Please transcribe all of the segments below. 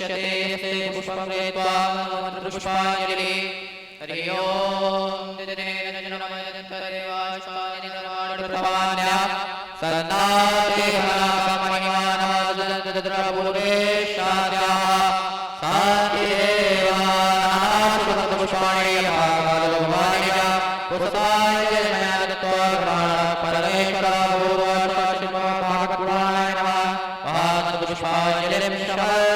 दृश्यते यस्ते पुष्पं गृहीत्वा पुष्पाञ्जलिः हरि ओम दिनेन जनमयन्तरेवाश्वानिर्वाणप्रभान्या सन्नाते हरामहिमानमदद्रपूर्वेशाद्याः सान्तिदेवानाशुभपुष्पाणि यथाकालोमानिया पुष्पाञ्जलिमया दत्त्वा परमेश्वरापूर्वशिवभागपुराणाय नमः महापुष्पाञ्जलिं समर्पयामि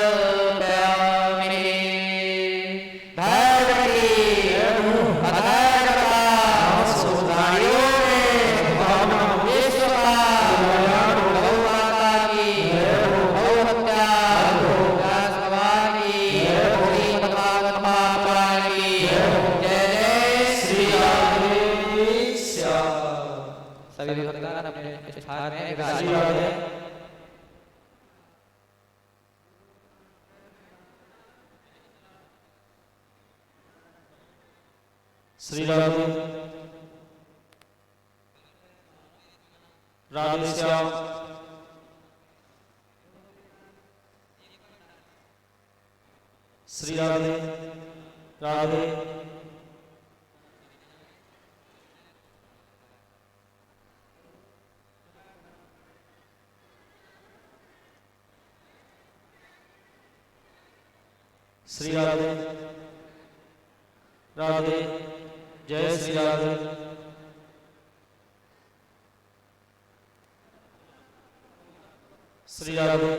श्री राधे राधे श्याम श्री राधे राधे श्री राधे राधे जय श्री राधे श्री राधे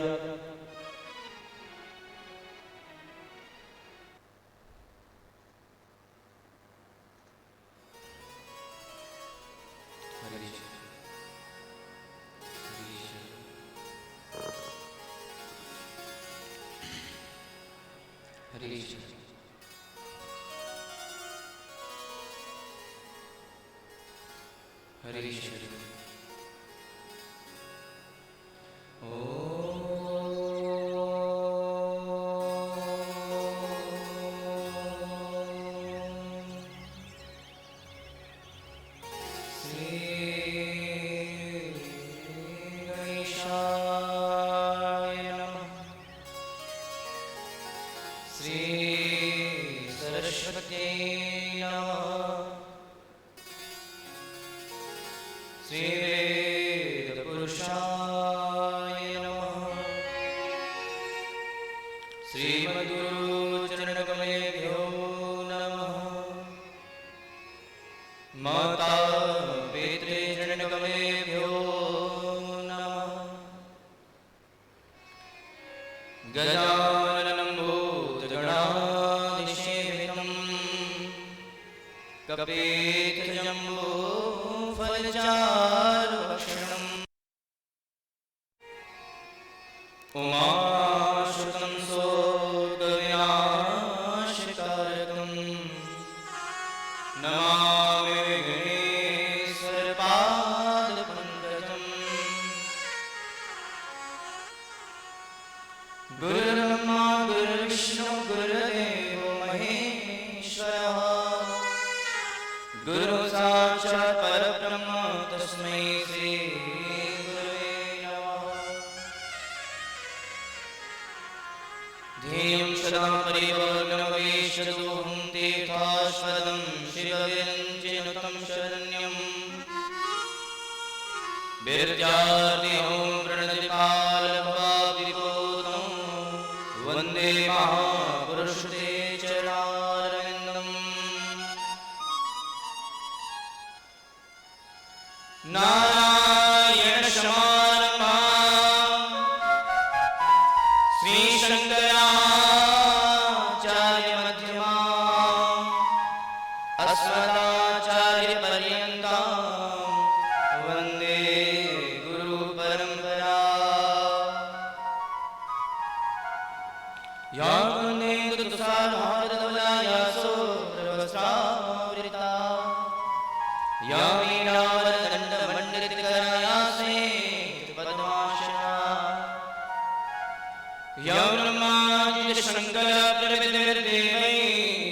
शंकर प्रविदेवै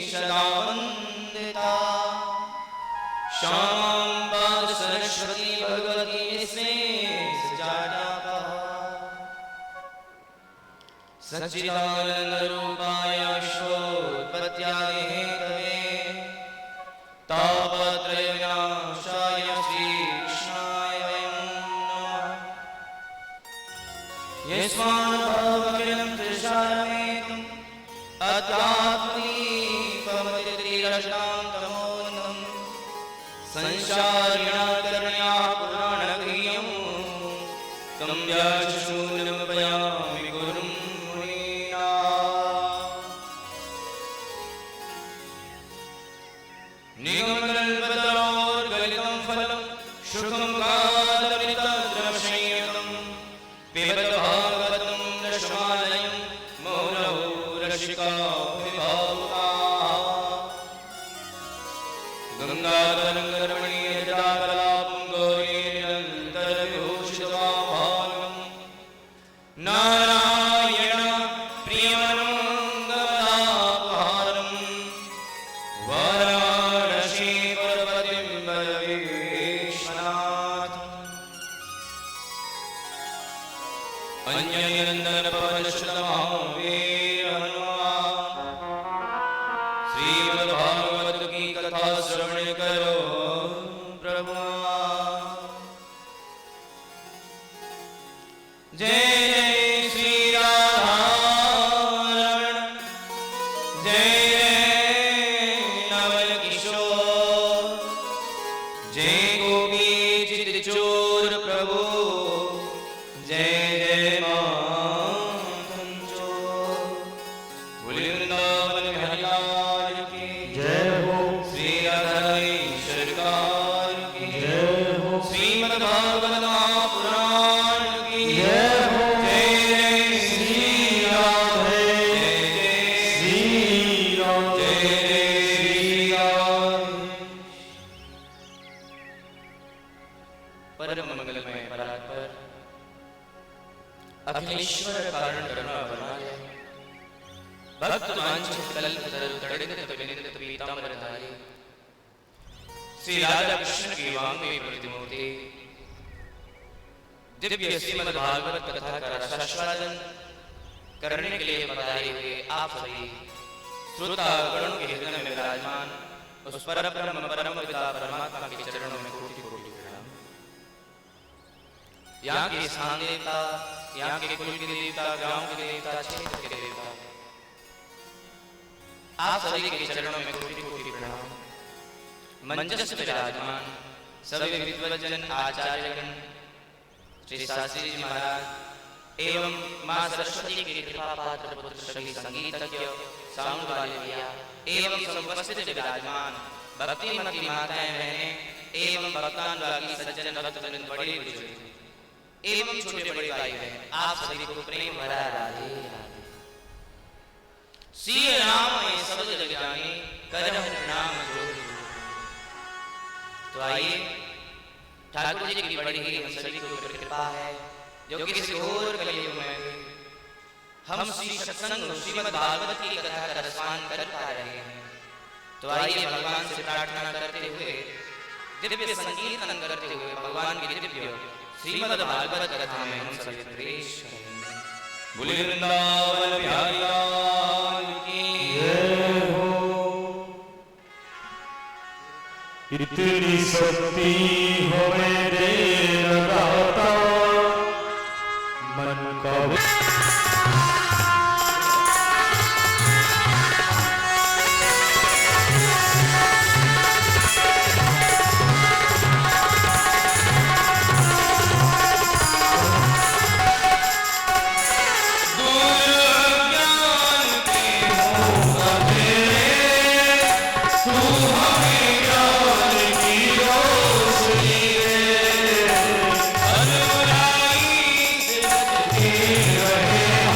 सदा वंदिता सच्चिदानन्दरूपाय विश्वोत्पत्त्यादि हेतवे तापत्रयविनाशाय श्रीकृष्णाय वयं नमः। यस्मान्भवमिदं त्रिशारमेकम् अध्यात्मीकमतिरष्टान्तमोऽन्नं संसारिणाकर्ण्या पुराणगृह्यं तं व्यासशून्यमपयामि गुरुं मुनीना। निगमकल्पतरोर्गलितं फलं शुकं कादमितद्रवशय्यकं पिबत भागवतं रसमालयं मौनौ रसिकाभिभावुकाः। गङ्गातरङ्गरमणीयजटाकलापं गौरीनिरन्तरविभूषितवाभागं नारायण प्रियमनोङ्गमदापहारं वाराणसीपुरपतिं विश्वनाथम्। अन्यनिरन्दनपवनश्रुतमहावीर हनुमान् श्रीमद्भागवत की कथा श्रवण करो प्रभु। जय जय श्री राधारमण जय जय नवल किशोर जय गोपी चितचोर प्रभु जय जय माखन चोर। बोलिए वृंदावन बिहारी लाल की जय हो, श्री राधेश्वर सरकार की जय हो, श्रीमद्भागवत महापुराण की जय हो, जय जय श्री राधे जय श्री राम, जय जय श्री राम। परम मंगलमय परात्पर अखिलेश्वर कारण करुणा बनाए भक्त वांछित कल्प तरु तड़ित विनिंदित पीतांबर धारी श्री राधा कृष्ण की वांगे प्रतिमूर्ति दिव्य श्रीमद् भागवत कथा का रसास्वादन करने के लिए पधारे हुए आप सभी श्रोता गणों के हृदय में विराजमान उस परम पिता परमात्मा के चरणों में कोटि कोटि प्रणाम। यहाँ के स्थान देवता, यहाँ के कुल के देवता, गांव के देवता, क्षेत्र के देवता, आप सभी के चरणों में कोटि कोटि प्रणाम। मंचस्थ विराजमान सभी विद्वज्जन आचार्यगण, श्री शास्त्री जी महाराज एवं मां सरस्वती के कृपा पात्र पुत्र श्री संगीतज्ञ साउंड वाले भैया एवं उपस्थित विराजमान भक्तिमती माताएं बहनें एवं भक्तानुरागी सज्जन भक्तवृंद बड़े बुजुर्ग एवं छोटे बड़े भाई बहन आप सभी को प्रेम भरा राधे राधे। श्री राम में सब जग जाने करम नाम जोड़। तो आइए ठाकुर जी की बड़ी ही हम सभी के ऊपर कृपा है जो किसी घोर कलयुग में हम श्री सत्संग श्रीमद् भागवत की कथा का रसपान कर पा रहे हैं। तो आइए भगवान से प्रार्थना करते हुए दिव्य संकीर्तन करते हुए भगवान की दिव्य श्रीमद् भागवत कथा में हम सभी प्रवेश करेंगे। बोलिए वृंदावन बिहारी लाल की जय हो। इतनी शक्ति हो मेरे लगाता मन का रहे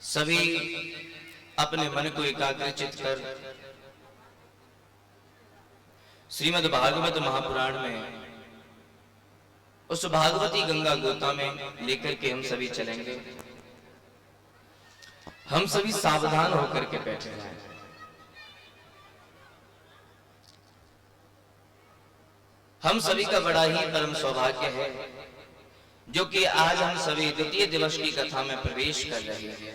सभी अपने मन को एकाग्रचित कर श्रीमद् भागवत महापुराण में उस भागवती गंगा गोता में लेकर के हम सभी चलेंगे। हम सभी सावधान होकर के बैठे हैं। हम सभी का बड़ा ही परम सौभाग्य है जो कि आज हम सभी द्वितीय दिवस की कथा में प्रवेश कर रहे हैं।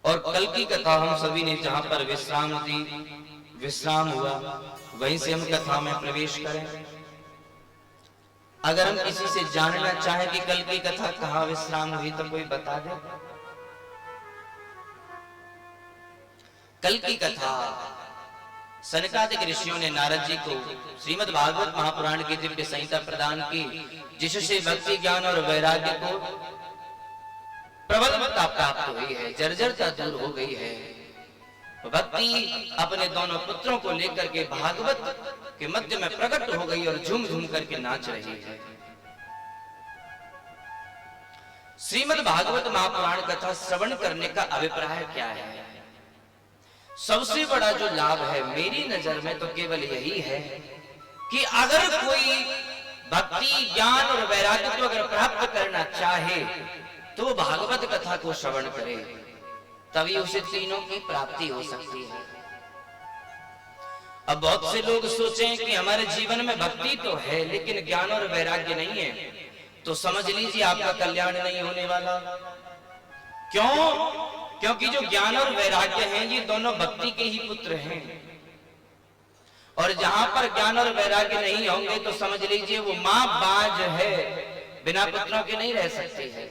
और कल की कथा हम सभी ने जहां पर विश्राम हुआ वहीं से हम कथा में प्रवेश करें। अगर हम किसी से जानना चाहें कि कल की कथा कहां विश्राम हुई तो कोई बता दे। कल की कथा सनकादिक ऋषियों ने नारद जी को श्रीमद् भागवत महापुराण की दिव्य संहिता प्रदान की, जिससे भक्ति ज्ञान और वैराग्य को प्रबलता प्राप्त हुई है, जर्जरता दूर हो गई है। भक्ति अपने दोनों पुत्रों को लेकर के भागवत के मध्य में प्रकट हो गई और झूम झूम करके नाच रही है। श्रीमद् भागवत महापुराण कथा श्रवण करने का अभिप्राय क्या है? सबसे बड़ा जो लाभ है मेरी नजर में तो केवल यही है कि अगर कोई भक्ति ज्ञान और वैराग्य को अगर प्राप्त करना चाहे तो भागवत कथा को श्रवण करे, तभी उसे तीनों की प्राप्ति हो सकती है। अब बहुत से लोग सोचें कि हमारे जीवन में भक्ति तो है लेकिन ज्ञान और वैराग्य नहीं है, तो समझ लीजिए आपका कल्याण नहीं होने वाला। क्यों? क्योंकि जो ज्ञान और वैराग्य हैं ये दोनों भक्ति के ही पुत्र हैं, और जहां पर ज्ञान और वैराग्य नहीं होंगे तो समझ लीजिए वो मां बाज है, बिना पुत्रों के नहीं रह सकती है।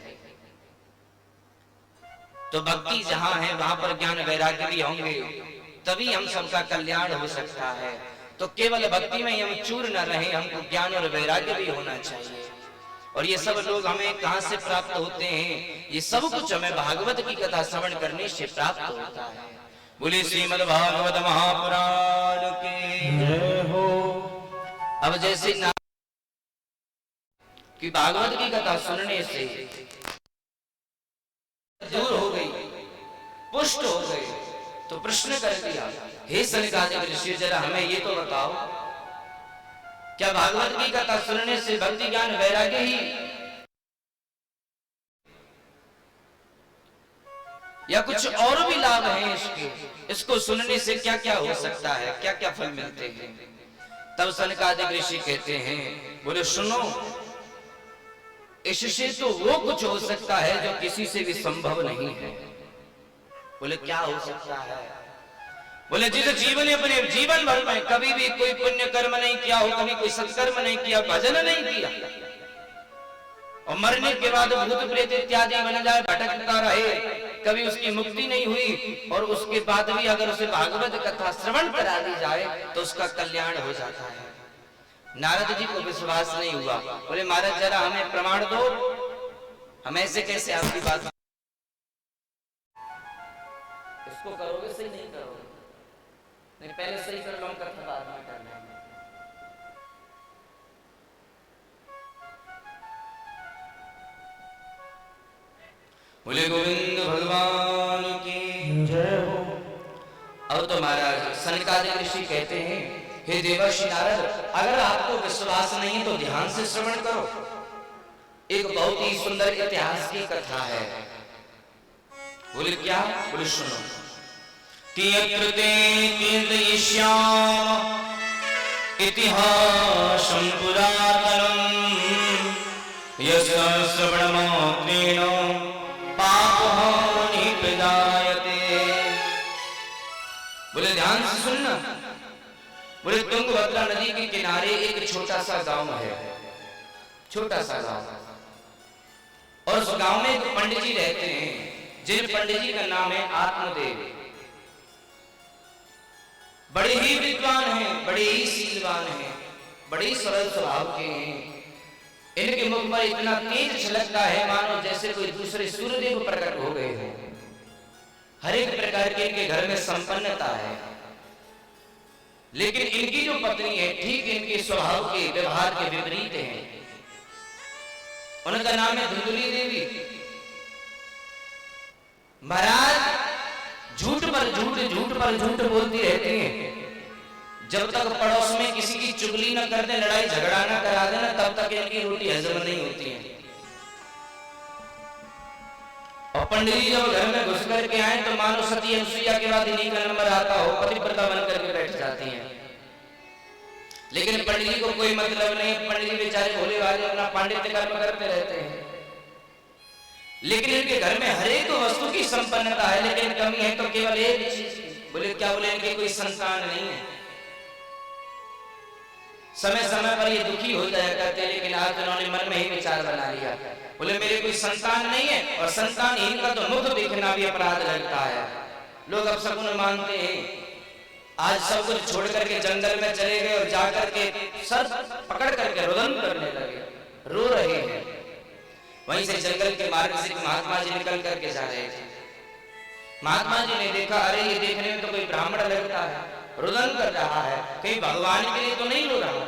तो भक्ति जहां है वहां पर ज्ञान वैराग्य भी होंगे, तभी हम सबका कल्याण हो सकता है। तो केवल भक्ति में हम चूर न रहे, हमको ज्ञान और वैराग्य भी होना चाहिए। और ये सब लोग हमें कहां से प्राप्त होते हैं? ये सब कुछ हमें भागवत की कथा श्रवण करने से प्राप्त होता है। बोले श्रीमद् भागवत महापुराण की जय हो। अब जैसे कि भागवत की कथा सुनने से दूर हो गई, पुष्ट हो गई, तो प्रश्न कर दिया, हे सनकादिक ऋषि जरा हमें ये तो बताओ, क्या भागवत की कथा सुनने से भक्ति ज्ञान वैराग्य ही या कुछ और भी लाभ हैं इसके? इसको सुनने से क्या क्या हो सकता है, क्या क्या फल मिलते हैं? तब सनकादिक ऋषि कहते हैं, बोले सुनो, इससे तो वो कुछ हो सकता है जो किसी से भी संभव नहीं है। बोले क्या हो सकता है? बोले जिस जीवन ने अपने जीवन भर में कभी भी कोई पुण्य कर्म नहीं किया हो, कभी कोई सत्कर्म नहीं किया, भजन नहीं किया, और मरने के बाद भूत प्रेत इत्यादि बन जाए, भटकता रहे, कभी उसकी मुक्ति नहीं हुई, और उसके बाद भी अगर उसे भागवत कथा श्रवण करा दी जाए तो उसका कल्याण हो जाता है। नारद जी को विश्वास नहीं हुआ, बोले महाराज जरा हमें प्रमाण दो, हम ऐसे कैसे आपकी बात, इसको करोगे सही नहीं करोगे, नहीं पहले सही कर लो, कथा बाद में करना। बोले गोविंद भगवान की जय हो। अब तो महाराज सनकादिक ऋषि कहते हैं, हे देवर्षि नारद, अगर आपको विश्वास नहीं है तो ध्यान से श्रवण करो। एक बहुत ही सुंदर इतिहास की कथा है। बोले क्या? बोले सुनो। तीयकृते कीर्तयिष्याम इतिहासं पुरातनम् यस्य श्रवणमात्रेण पापहानि प्रजायते। बोले ध्यान से सुनना। बोले तुंगभद्रा नदी के किनारे एक छोटा सा गांव है, छोटा सा गांव, और उस गांव में एक पंडित जी रहते हैं, जिन पंडित जी का नाम है आत्मदेव। बड़े ही विद्वान हैं, बड़े ही शीलवान हैं, बड़े ही सरल स्वभाव के हैं। इनके मुख पर इतना तेज छलकता है मानो जैसे कोई दूसरे सूर्यदेव प्रकट हो गए हैं। हर एक प्रकार के इनके घर में संपन्नता है। लेकिन इनकी जो पत्नी है ठीक इनके स्वभाव के व्यवहार के विपरीत है। उनका नाम है धुंधुली देवी। महाराज झूठ पर झूठ, झूठ पर झूठ बोलती रहती हैं। जब तक पड़ोस में किसी की चुगली न कर दे, लड़ाई झगड़ा न करा देना, तब तक इनकी रोटी हजम नहीं होती है। और पंडित जी जब घर में घुस करके आए तो मानो सती अनुसुईया के बाद इन्हीं का नंबर आता हो, पतिव्रता बन करके बैठ जाती हैं। लेकिन पंडित जी को कोई मतलब नहीं, पंडित जी बेचारे भोले भाले अपना पांडित्य कर्म करते रहते हैं। लेकिन इनके घर में हर एक वस्तु की संपन्नता है, लेकिन कमी है तो केवल एक चीज। बोले क्या? बोले इनके कोई संतान नहीं है। समय समय पर ये दुखी हो जाया करते, लेकिन आज उन्होंने मन में ही विचार बना लिया। बोले मेरे कोई संतान नहीं है, और संतानहीन का तो मुख देखना भी अपराध लगता है। लोग अब सगुन मानते हैं। आज सब कुछ छोड़ करके जंगल में चले गए और जाकर के सर पकड़ करके रुदन करने लगे, रो रहे हैं। वहीं से जंगल के मार्ग से महात्मा जी निकल करके जा रहे थे। महात्मा जी ने देखा, अरे ये देखने में तो कोई ब्राह्मण लगता है, रुदन कर रहा है, कहीं भगवान के लिए तो नहीं रो रहा।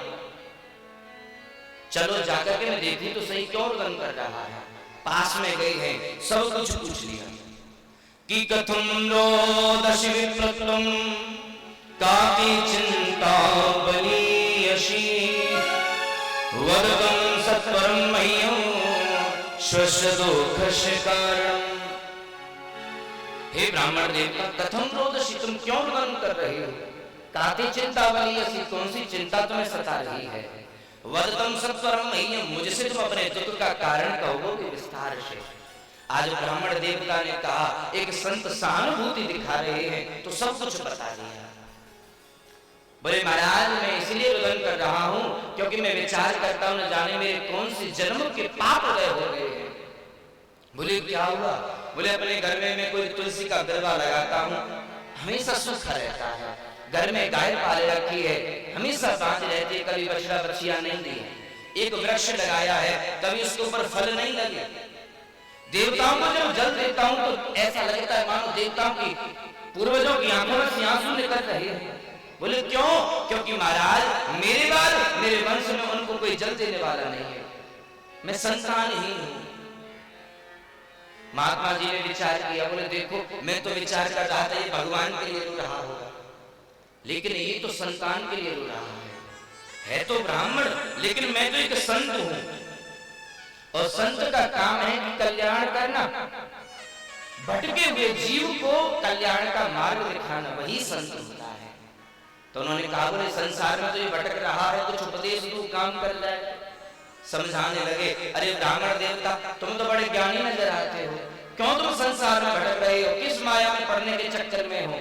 चलो जाकर के मैं देखी तो सही क्यों रुदन कर रहा है। पास में गए हैं, सब कुछ पूछ लिया कि कथम रोदश विप्रत्वम काति चिंता बलीयसी वदतं सत्वरं मह्यं स्वस्य दोषस्य कारणम्। हे ब्राह्मण देवता, कथम रोदसी, तुम क्यों रुदन कर रहे हो? काति चिंता बलीयसी, कौन सी चिंता तुम्हें सता रही है? वदतं सत्वरं मह्यं, मुझसे तुम अपने दुख का कारण कहोगे विस्तार से। आज ब्राह्मण देवता ने कहा, एक संत सहानुभूति दिखा रहे हैं तो सब कुछ बता दिया। बोले महाराज मैं इसलिए रुदन कर रहा हूं क्योंकि मैं विचार करता हूं न जाने मेरे कौन से जन्म के पाप उदय हो गए हैं। बोले क्या हुआ? बोले अपने घर में मैं कोई तुलसी का गरबा लगाता हूं, हमेशा सुख रहता है। घर में गाय पाले रखी है, हमेशा बांझ रहती है, कभी बछड़ा बछिया नहीं दी है। एक वृक्ष लगाया है, कभी उसके ऊपर फल नहीं लगे। देवताओं को जब जल देता हूं तो ऐसा लगता है मानो देवताओं की पूर्वजों की आंखों में से आंसू निकल रहे हैं। बोले क्यों? क्योंकि महाराज मेरे बाद मेरे वंश में उनको कोई जल देने वाला नहीं है, मैं संतानहीन हूं। महात्मा जी ने विचार किया। बोले देखो मैं तो विचार कर रहा था ये भगवान के लिए रो रहा होगा, लेकिन ये तो संतान के लिए रो रहा है तो ब्राह्मण, लेकिन मैं तो एक संत हूं, और संत का काम है कि कल्याण करना, भटके हुए जीव को कल्याण का मार्ग दिखाना, वही संत होता है। तो उन्होंने कहा बोले संसार में तो ये भटक रहा है, कुछ उपदेश दो, काम कर जाए। समझाने लगे, अरे ब्राह्मण देवता तुम तो बड़े ज्ञानी नजर आते हो, क्यों तुम संसार में भटक रहे हो, किस माया में पड़ने के चक्कर में हो?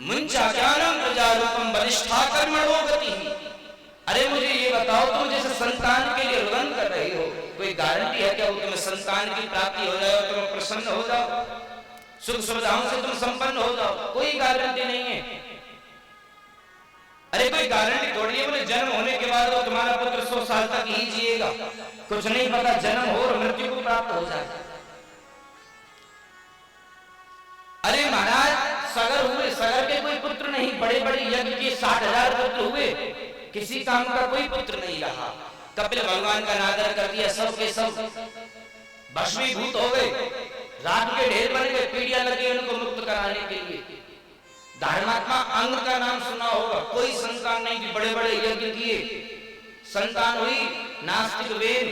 मुंचा ज्ञानम प्रजारूपम बलिष्ठा कर्मणो गति। अरे मुझे ये बताओ, तुम जैसे संतान के लिए रुदन कर रही हो, कोई कोई गारंटी है क्या वो तुम्हें संतान की प्राप्ति हो जाए, तुम प्रसन्न हो जाओ, सुख सुविधाओं से तुम संपन्न हो जाओ? कोई गारंटी नहीं है। अरे कोई गारंटी थोड़ी है बोले जन्म होने के बाद वो तुम्हारा पुत्र 100 साल तक ही जिएगा, कुछ नहीं पता जन्म हो और मृत्यु को प्राप्त हो जाए। अरे महाराज सगर हुए, सगर के कोई पुत्र नहीं, बड़े बड़े यज्ञ के 60,000 पुत्र हुए, किसी काम का कोई पुत्र नहीं रहा। कपिल भगवान का नादर कर दिया, सब के सब भस्मीभूत हो गए, राख के ढेर बन गए, पीड़ियां लगी उनको मुक्त कराने के लिए। धर्मात्मा अंग का नाम सुना होगा, कोई संतान नहीं थी, बड़े बड़े यज्ञ किए, संतान हुई, नास्तिक वेद,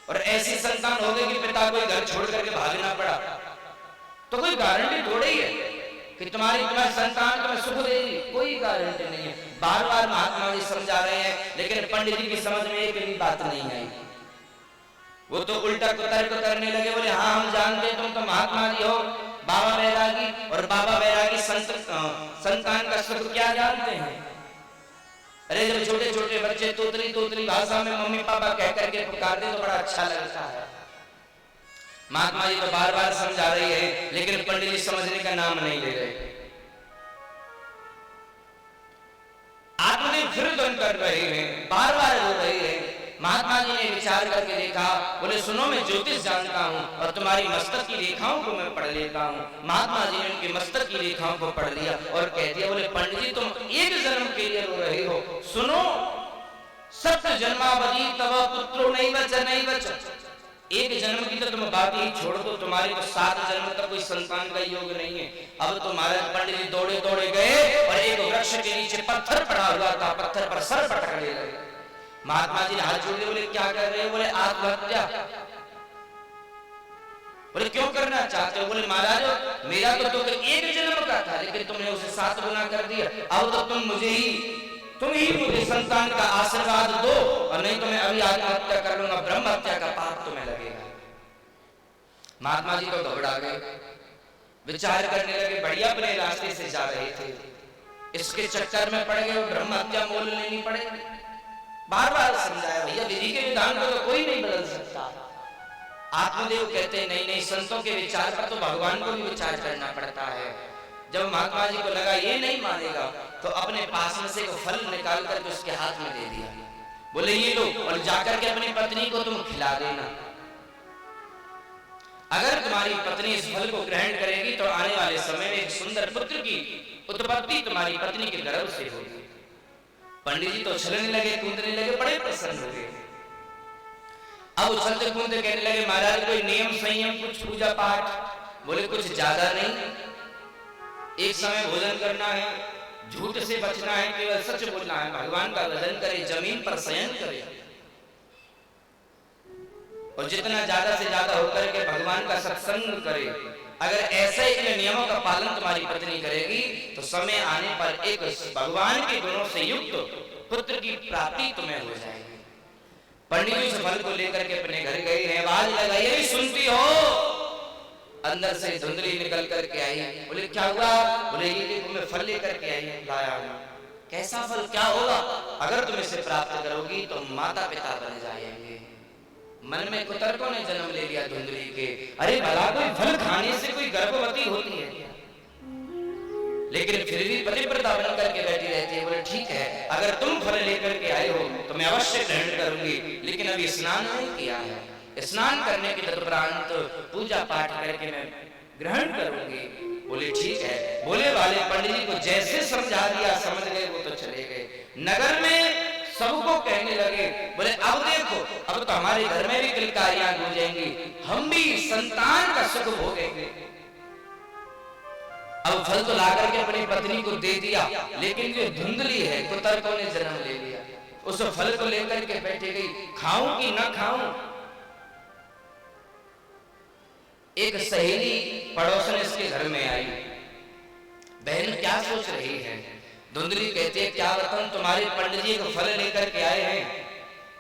और ऐसी संतान हो गई कि पिता को घर छोड़ करके भागना पड़ा। तो कोई गारंटी थोड़ी है कि तुम्हारी संतान तुम्हें सुख देगी, कोई गारंटी नहीं है। बार बार महात्मा जी समझा रहे हैं, लेकिन पंडित जी की समझ में एक भी बात नहीं आई। वो तो उल्टा तर्क करने लगे, बोले हाँ हम जानते तुम तो महात्मा जी हो, बाबा बैरागी, और बाबा बैरागी संतान का सुख क्या जानते हैं? अरे जब छोटे छोटे बच्चे तोतली तोतली भाषा में मम्मी पापा कह करके पुकारते तो बड़ा अच्छा लगता है। महात्मा जी तो बार बार समझा रही है, लेकिन पंडित जी समझने का नाम नहीं ले रहे। आत्मदेव फिर ध्वन कर रहे हैं, बार बार रो रहे हैं। महात्मा जी ने विचार करके देखा, बोले सुनो मैं ज्योतिष जानता हूँ और तुम्हारी मस्तक की रेखाओं को मैं पढ़ लेता हूँ। महात्मा जी ने उनकी मस्तक की रेखाओं को पढ़ लिया और कह दिया, बोले पंडित जी तुम एक जन्म के लिए रो रहे हो, सुनो सप्त जन्मावधि तव पुत्रो नहीं बच, एक जन्म की तो तुम बात ही छोड़ दो, तुम्हारे को 7 जन्म तक कोई संतान का योग नहीं है। अब तो महाराज पंडित जी दौड़े दौड़े गए और एक वृक्ष के नीचे पत्थर पड़ा हुआ था, पत्थर पर सर पटकने लगे। महात्मा जी हाथ जोड़े, बोले क्या कर रहे हो? बोले आत्महत्या। बोले क्यों करना चाहते हो? बोले महाराज मेरा तो दुख एक जन्म का था, लेकिन तुमने उसे 7 गुना कर दिया, अब तो तुम ही मुझे संतान का आशीर्वाद दो, और नहीं तो मैं अभी आत्महत्या कर लूंगा, ब्रह्म हत्या का पाप तुम्हें लगेगा। महात्मा जी तो घबरा गए, विचार करने लगे, बढ़िया अपने रास्ते से जा रहे थे, इसके चक्कर में पड़ गए, ब्रह्म हत्या मोल लेनी पड़ेगी। बार बार समझाया, भैया विधि के विधान को तो कोई नहीं बदल सकता। आत्मदेव कहते नहीं नहीं, संतों के विचार पर तो भगवान को भी विचार करना पड़ता है। जब महात्मा जी को लगा ये नहीं मानेगा, तो अपने पास में से एक फल निकाल करके उसके हाथ में दे दिया, बोले ये लो और जाकर के अपनी पत्नी को तुम खिला देना। अगर तुम्हारी पत्नी इस फल को ग्रहण करेगी तो आने वाले समय में एक सुंदर पुत्र की उत्पत्ति तुम्हारी पत्नी के गर्भ से होगी। पंडित जी तो उछलने लगे, कूदने लगे, बड़े प्रसन्न हो गए। अब उछलते कूदते कहने लगे, महाराज कोई नियम संयम कुछ पूजा पाठ? बोले कुछ ज्यादा नहीं, एक समय भोजन करना है, झूठ से बचना है, केवल सच बोलना है, भगवान का भजन करे, जमीन पर शयन करे, और जितना ज्यादा से ज्यादा होकर के भगवान का सत्संग करे। अगर ऐसे इन नियमों का पालन तुम्हारी पत्नी करेगी तो समय आने पर एक भगवान के गुणों से युक्त पुत्र की प्राप्ति तुम्हें हो जाएगी। पंडित जी उस फल को लेकर के अपने घर गए हैं, आवाज लगाई, सुनती हो? अंदर से धुंधली निकल करके आई। बोले क्या हुआ? बोले ये देखो मैं फल लेकर के आई लाया हूं। कैसा फल? क्या होगा? अगर तुम इसे प्राप्त करोगी तो माता पिता बन जाएंगे। मन में कुतर्कों ने जन्म ले लिया धुंधली के, अरे भला कोई फल खाने से कोई गर्भवती होती है? लेकिन फिर भी पतिव्रता बन करके बैठी रहती है। बोले ठीक है, अगर तुम फल लेकर के आए हो तो मैं अवश्य ग्रहण करूंगी, लेकिन अभी स्नान नहीं किया है, स्नान करने के तदुपरांत पूजा पाठ करके मैं ग्रहण करूंगी। बोले ठीक है। बोले वाले पंडित जी को जैसे समझा दिया, समझ गए, वो तो चले गए। नगर में सबको कहने लगे, बोले अब देखो, अब तो हमारे घर में भी किलकारियां गूंजेंगी, हम भी संतान का सुख भोगेंगे। अब फल तो लाकर के अपनी पत्नी को दे दिया, लेकिन जो धुंधली है कुतर्कों ने जन्म ले लिया। उस फल को लेकर के बैठे गई, खाऊं कि ना खाऊं। एक सहेली पड़ोसन इसके घर में आई, बहन क्या सोच रही है? धुंधली कहती है, क्या बताऊं, तुम्हारे पंडित जी एक फल लेकर के आए हैं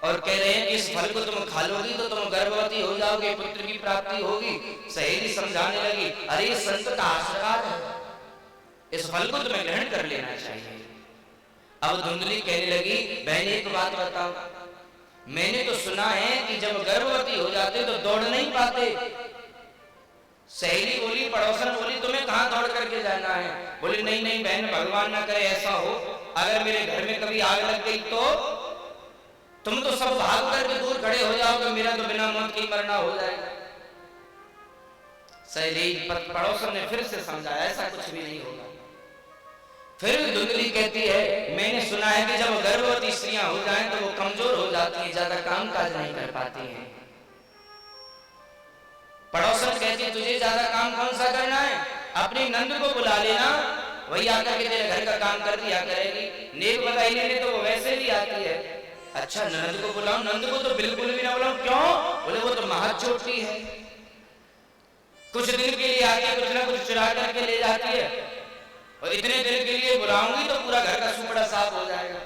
और कह रहे हैं कि इस फल को तुम खा लोगी तो तुम गर्भवती हो जाओगे, पुत्र की प्राप्ति होगी। सहेली समझाने लगी, अरे संत का आशीर्वाद है, इस फल को तुम्हें ग्रहण कर लेना चाहिए। अब धुंधली कहने लगी, बहन एक बात बताओ, मैंने तो सुना है कि जब गर्भवती हो जाते तो दौड़ नहीं पाते। सहेली बोली, पड़ोसन बोली, तुम्हें कहां दौड़ करके जाना है? बोली नहीं नहीं बहन, भगवान ना करे ऐसा हो, अगर मेरे घर में कभी आग लग गई तो तुम तो सब भाग करके दूर खड़े हो जाओगे, मेरा तो बिना मौत के मरना हो जाएगा। सहेली पड़ोसन ने फिर से समझाया, ऐसा कुछ भी नहीं होगा। फिर धुंधली कहती है, मैंने सुना है कि जब गर्भवती स्त्रियां हो जाएं तो वो कमजोर हो जाती हैं, ज्यादा काम काज नहीं कर पाती हैं। पड़ोसन कहती है, तुझे ज्यादा काम कौन सा करना है? अपनी नंद को बुला लेना, वही आकर के तेरे घर का काम कर दिया करेगी। नेक बधाई लेने तो वो वैसे भी आती है। अच्छा नंद को बुलाऊं? नंद को तो बिल्कुल भी ना बुलाऊं। क्यों? बोले वो तो महाचोटी है, कुछ दिन के लिए आके कुछ ना कुछ चुरा करके ले जाती है, और इतने दिन के लिए बुलाऊंगी तो पूरा घर का सुपड़ा साफ हो जाएगा।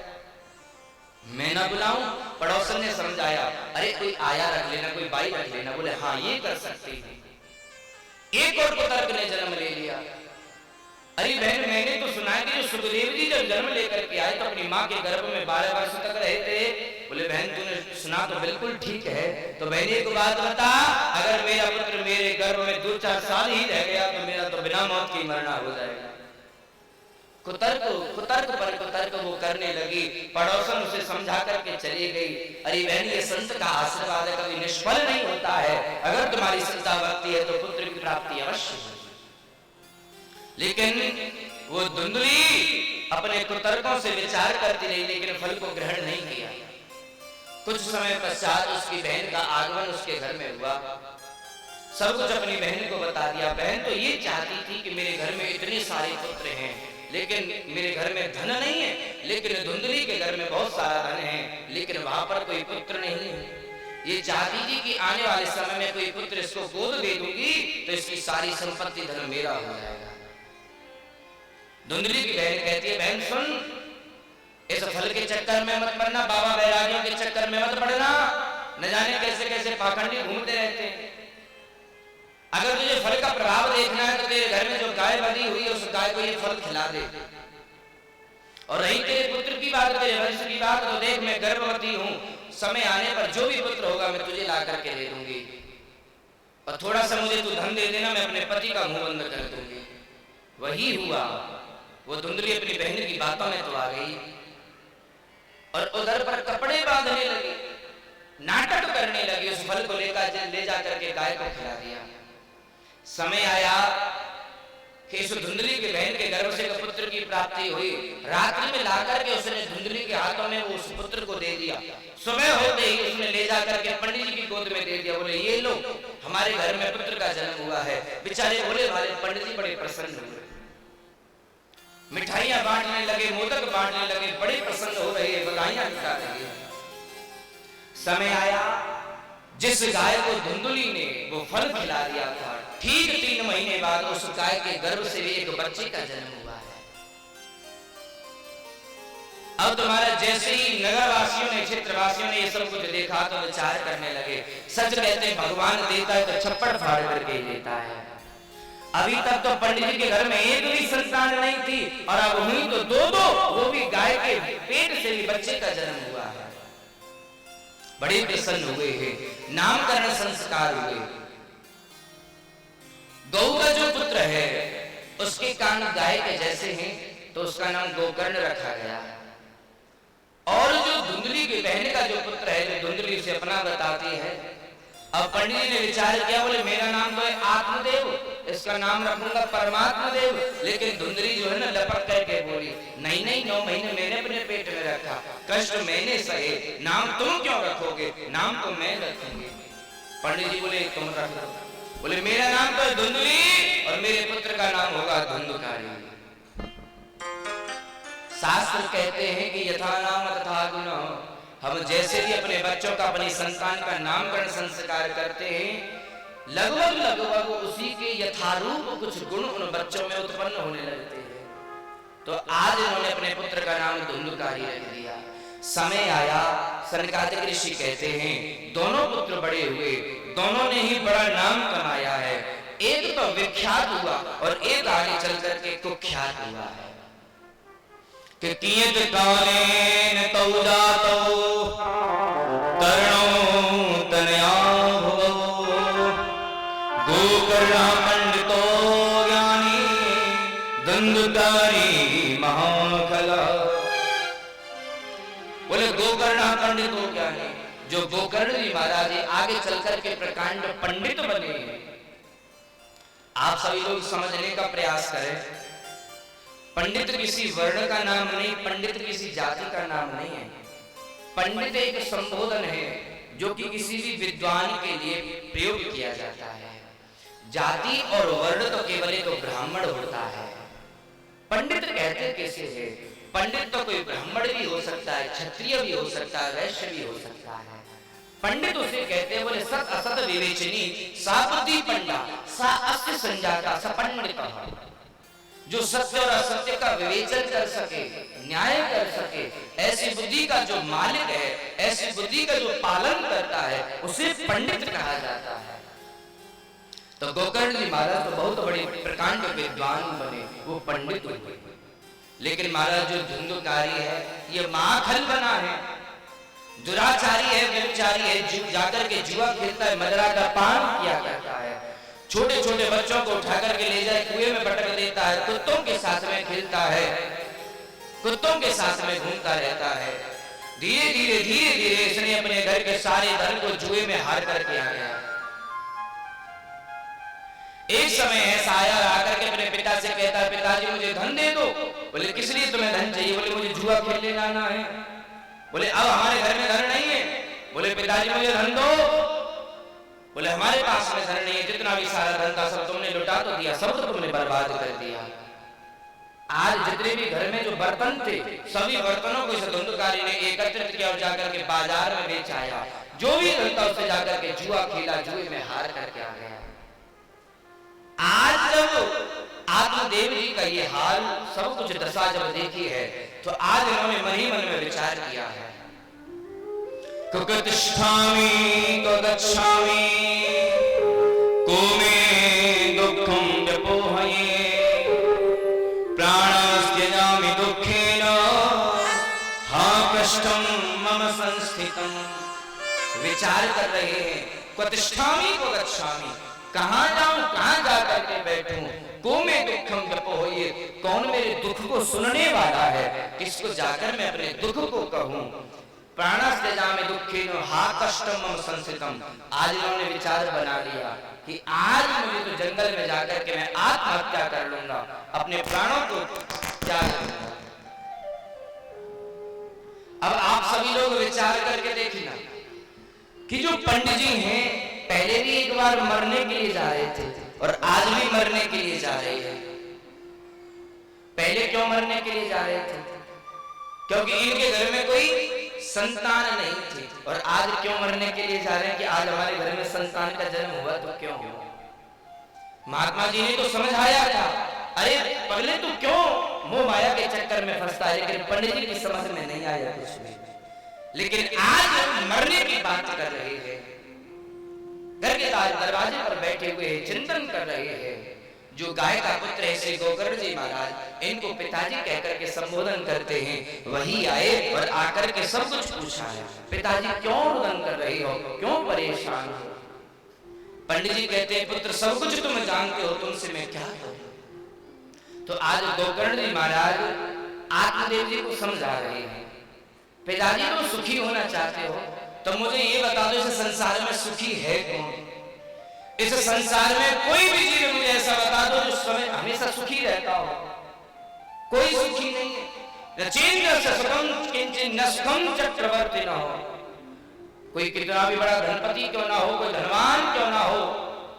मैं ना बुलाऊं? पड़ोसन ने समझाया, अरे कोई आया रख लेना, कोई बाई रख लेना। बोले हाँ ये कर सकती है। एक और कुतर्क ने जन्म ले लिया। अरे बहन, मैंने तो सुना है कि जो सुखदेव जी जब जन्म लेकर के आए तो अपनी माँ के गर्भ में 12 वर्ष तक रहे थे। बोले बहन तूने सुना तो बिल्कुल ठीक है, तो बहन एक बात बता, अगर मेरा पुत्र मेरे गर्भ में 2-4 साल ही रह गया तो मेरा तो बिना मौत के मरना हो जाएगा। कुतर्क पर कुतर्क वो करने लगी। पड़ोसन उसे समझा करके चली गई। अरे बहन, ये संत का आशीर्वाद कभी निष्फल नहीं होता है। अगर तुम्हारी श्रद्धा भक्ति है तो पुत्र की प्राप्ति अवश्य है। लेकिन वो धुंधली अपने कुतर्कों से विचार करती रही, लेकिन फल को ग्रहण नहीं किया। कुछ समय पश्चात उसकी बहन का आगमन उसके घर में हुआ। सब कुछ अपनी बहन को बता दिया। बहन तो ये चाहती थी कि मेरे घर में इतने सारे पुत्र हैं, लेकिन मेरे घर में धन नहीं है, लेकिन धुंधली के घर में बहुत सारा धन है, लेकिन वहां पर कोई पुत्र नहीं है। ये चाहती थी कि आने वाले समय में कोई पुत्र इसको गोद दे दूंगी तो इसकी सारी संपत्ति धन मेरा हो जाएगा। धुंधली की बहन कहती है, बहन सुन, इस फल के चक्कर में मत पड़ना, बाबा बैरागियों के चक्कर में मत पड़ना, न जाने कैसे कैसे पाखंडी घूमते रहते हैं। अगर तुझे फल का प्रभाव देखना है तो तेरे घर में जो गाय बंधी हुई है उस गाय को ये फल खिला दे। और रही तेरे पुत्र की बात, तेरे वंश की बात, तो देख मैं गर्भवती हूं, समय आने पर जो भी पुत्र होगा मैं तुझे ला करके दे दूंगी, और थोड़ा सा मुझे तू धन दे देना, मैं अपने पति का मुंह बंद कर दूंगी। वही हुआ। वो धुंधली अपनी बहन की बातों में तो आ गई और उधर पर कपड़े बांधने लगी, नाटक करने लगी। उस फल को लेकर ले जाकर के गाय को खिला दिया। समय आया कि इस धुंधली के बहन के गर्भ से पुत्र की प्राप्ति हुई। रात्रि में लाकर के उसने धुंधली के हाथों में उस पुत्र को दे दिया। सुबह होते ही उसने ले जाकर के पंडित जी की गोद में दे दिया। बोले ये लो, हमारे घर में पुत्र का जन्म हुआ है। बेचारे बोले वाले पंडित जी बड़े प्रसन्न हुए, मिठाइयां बांटने लगे, मोदक बांटने लगे, बड़े प्रसन्न हो रहे हैं, बधाइयां दिखा रहे हैं। समय आया जिस गाय को धुंधली ने वो फल खिला दिया था, ठीक 3 महीने बाद उस गाय के गर्भ से भी एक बच्चे का जन्म हुआ है। अब तुम्हारा जैसे ही नगरवासियों ने, क्षेत्रवासियों ने ये सब कुछ देखा तो विचार करने लगे। सच कहते हैं भगवान देता है तो छप्पड़ फाड़ करके देता है। अभी तक तो पंडित जी के घर में एक भी संतान नहीं थी, और अब हुई तो 2-2, वो भी गाय के पेट से भी बच्चे का जन्म हुआ है। बड़े प्रसन्न हुए हैं, नामकरण संस्कार हुए। गौ का जो पुत्र है उसके कान गाय के जैसे हैं तो उसका नाम गोकर्ण रखा गया। और जो धुंधली की बहन का जो पुत्र है, जो धुंधली से अपना बताती है, अब पंडित जी ने विचार किया, बोले मेरा नाम तो है आत्मदेव, इसका नाम रखूंगा परमात्मा देव। लेकिन धुंधली जो है ना लपक करके बोली, नहीं नहीं 9 महीने मैंने अपने पेट में रखा, कष्ट मैंने सहे, नाम तुम क्यों रखोगे, नाम तो मैं रखूंगी। पंडित जी बोले तुम रख दो। बोले मेरा नाम तो है धुंधली और मेरे पुत्र का नाम होगा धुंधकारी। शास्त्र कहते हैं कि यथा नाम तथा गुण, हम जैसे भी अपने बच्चों का, अपनी संतान का नामकरण संस्कार करते हैं, लगभग उसी के यथारूप कुछ गुण उन बच्चों में उत्पन्न होने लगते हैं। तो आज इन्होंने अपने पुत्र का नाम धुंधकारी रख दिया। समय आया, सनकादिक ऋषि कहते हैं दोनों पुत्र बड़े हुए, दोनों ने ही बड़ा नाम कमाया है। एक तो विख्यात हुआ और एक आगे चल करके कुख्यात हुआ है। कि कियत कालेन तौ जातौ बोले गोकर्ण पंडित हो क्या है? जो गोकर्ण जी महाराज आगे चल करके प्रकांड पंडित बने हैं। आप सभी लोग समझने का प्रयास करें, पंडित किसी वर्ण का नाम नहीं, पंडित किसी जाति का नाम नहीं है। पंडित एक संबोधन है जो कि किसी भी विद्वान के लिए प्रयोग किया जाता है। जाति और वर्ण तो केवल एक ब्राह्मण होता है। पंडित कहते कैसे है? पंडित तो कोई ब्राह्मण भी हो सकता है, क्षत्रिय भी हो सकता है, वैश्य भी हो सकता है। पंडित उसे कहते हैं, बोले सत असत विवेचनी सा बुद्धि पंडा सा अस्य संजाता स पंडितः। जो सत्य और असत्य का विवेचन कर सके, न्याय कर सके, ऐसी बुद्धि का जो मालिक है, ऐसी बुद्धि का जो पालन करता है, उसे पंडित कहा जाता है। तो गोकर्ण जी महाराज तो बहुत बड़े प्रकांड विद्वान बने, वो पंडित हुए। लेकिन महाराज जो धुंधकारी है, ये माखन बना है, दुराचारी है, व्यभिचारी है, जाकर के जुआ खेलता है, मदरा का पान किया करता है, छोटे छोटे बच्चों को उठा करके ले जाए कुएं में पटक देता है, कुत्तों के साथ में खेलता है, कुत्तों के साथ में घूमता रहता है। धीरे धीरे इसने अपने घर के सारे धन को जुए में हार करके आ गया। एक समय ऐसा आया, आकर के अपने पिता से कहता है, पिताजी मुझे धन दे दो। बोले किस लिए तुम्हें धन चाहिए? बोले मुझे जुआ खेलने जाना है। बोले अब हमारे घर में धन नहीं है। बोले पिताजी मुझे धन दो। बोले हमारे पास में धन नहीं है, जितना भी सारा धन था सब तुमने लुटा तो दिया, सब तो तुमने बर्बाद कर दिया। आज जितने भी घर में जो बर्तन थे, सभी बर्तनों को इस धुंधकारी ने एकत्रित किया और जाकर के बाजार में बेच आया। जो भी धन था उससे जाकर के जुआ खेला, जुए में हार करके आ गया। आज जब आत्मदेव जी का ये हाल, सब कुछ दशा जब देखी है, तो आज इन्होंने मन ही मन में विचार किया है। कुकतिष्ठामि को गच्छामि को मे दुःखं व्यपोहये प्राणस्त्यजामि दुःखेन हा कष्टं मम संस्थितम्। विचार कर रहे हैं, कुतिष्ठामि को गच्छामि, कहां जाऊं, कहां जाकर के बैठूं, को में दुखम व्यपोहये, कौन मेरे दुख को सुनने वाला है, किसको जाकर मैं अपने दुख को कहूं। प्राणस्त्यजामि दुःखेन हा कष्टं मम संस्थितम्। आज इन्होंने विचार बना लिया कि आज मुझे तो जंगल में जाकर के मैं आत्महत्या कर लूंगा, अपने प्राणों को त्याग दूंगा। अब आप सभी लोग विचार करके देखिए कि जो पंडित जी हैं, पहले भी एक बार मरने के लिए जा रहे थे और आज भी मरने के लिए जा रहे हैं। पहले क्यों मरने के लिए जा रहे थे? क्योंकि इनके घर में कोई संतान नहीं थी। और आज क्यों मरने के लिए जा रहे हैं कि आज हमारे घर में संतान का जन्म हुआ तो क्यों हुआ? महात्मा जी ने तो समझाया था, अरे पगले तू क्यों मोह माया के चक्कर में फंसता है, लेकिन पंडित जी की समझ में नहीं आया कुछ भी। लेकिन आज मरने की बात कर रहे हैं, घर के दरवाजे पर बैठे हुए चिंतन कर रहे हैं। जो गाय का पुत्र है श्री गोकर्ण जी महाराज, इनको पिताजी कहकर के संबोधन करते हैं, वही आए और आकर के सब कुछ पूछा है, पिताजी क्यों रुदन कर रही हो, क्यों परेशान हो? पंडित जी कहते हैं, पुत्र सब कुछ तुम जानते हो, तुमसे मैं क्या करूं? तो आज गोकर्ण जी महाराज आत्मदेव जी को समझा रहे हैं, पिताजी तुम सुखी होना चाहते हो तो मुझे ये बता दो, इस संसार में सुखी है कौन? इस संसार में कोई भी जीव मुझे ऐसा बता दो जो समय हमेशा सुखी रहता हो। कोई सुखी नहीं है। रचेन्द्र सुखम किंचिन न सुखम चक्रवर्ती न हो। कोई कितना भी बड़ा धनपति क्यों ना हो, कोई धनवान क्यों ना हो,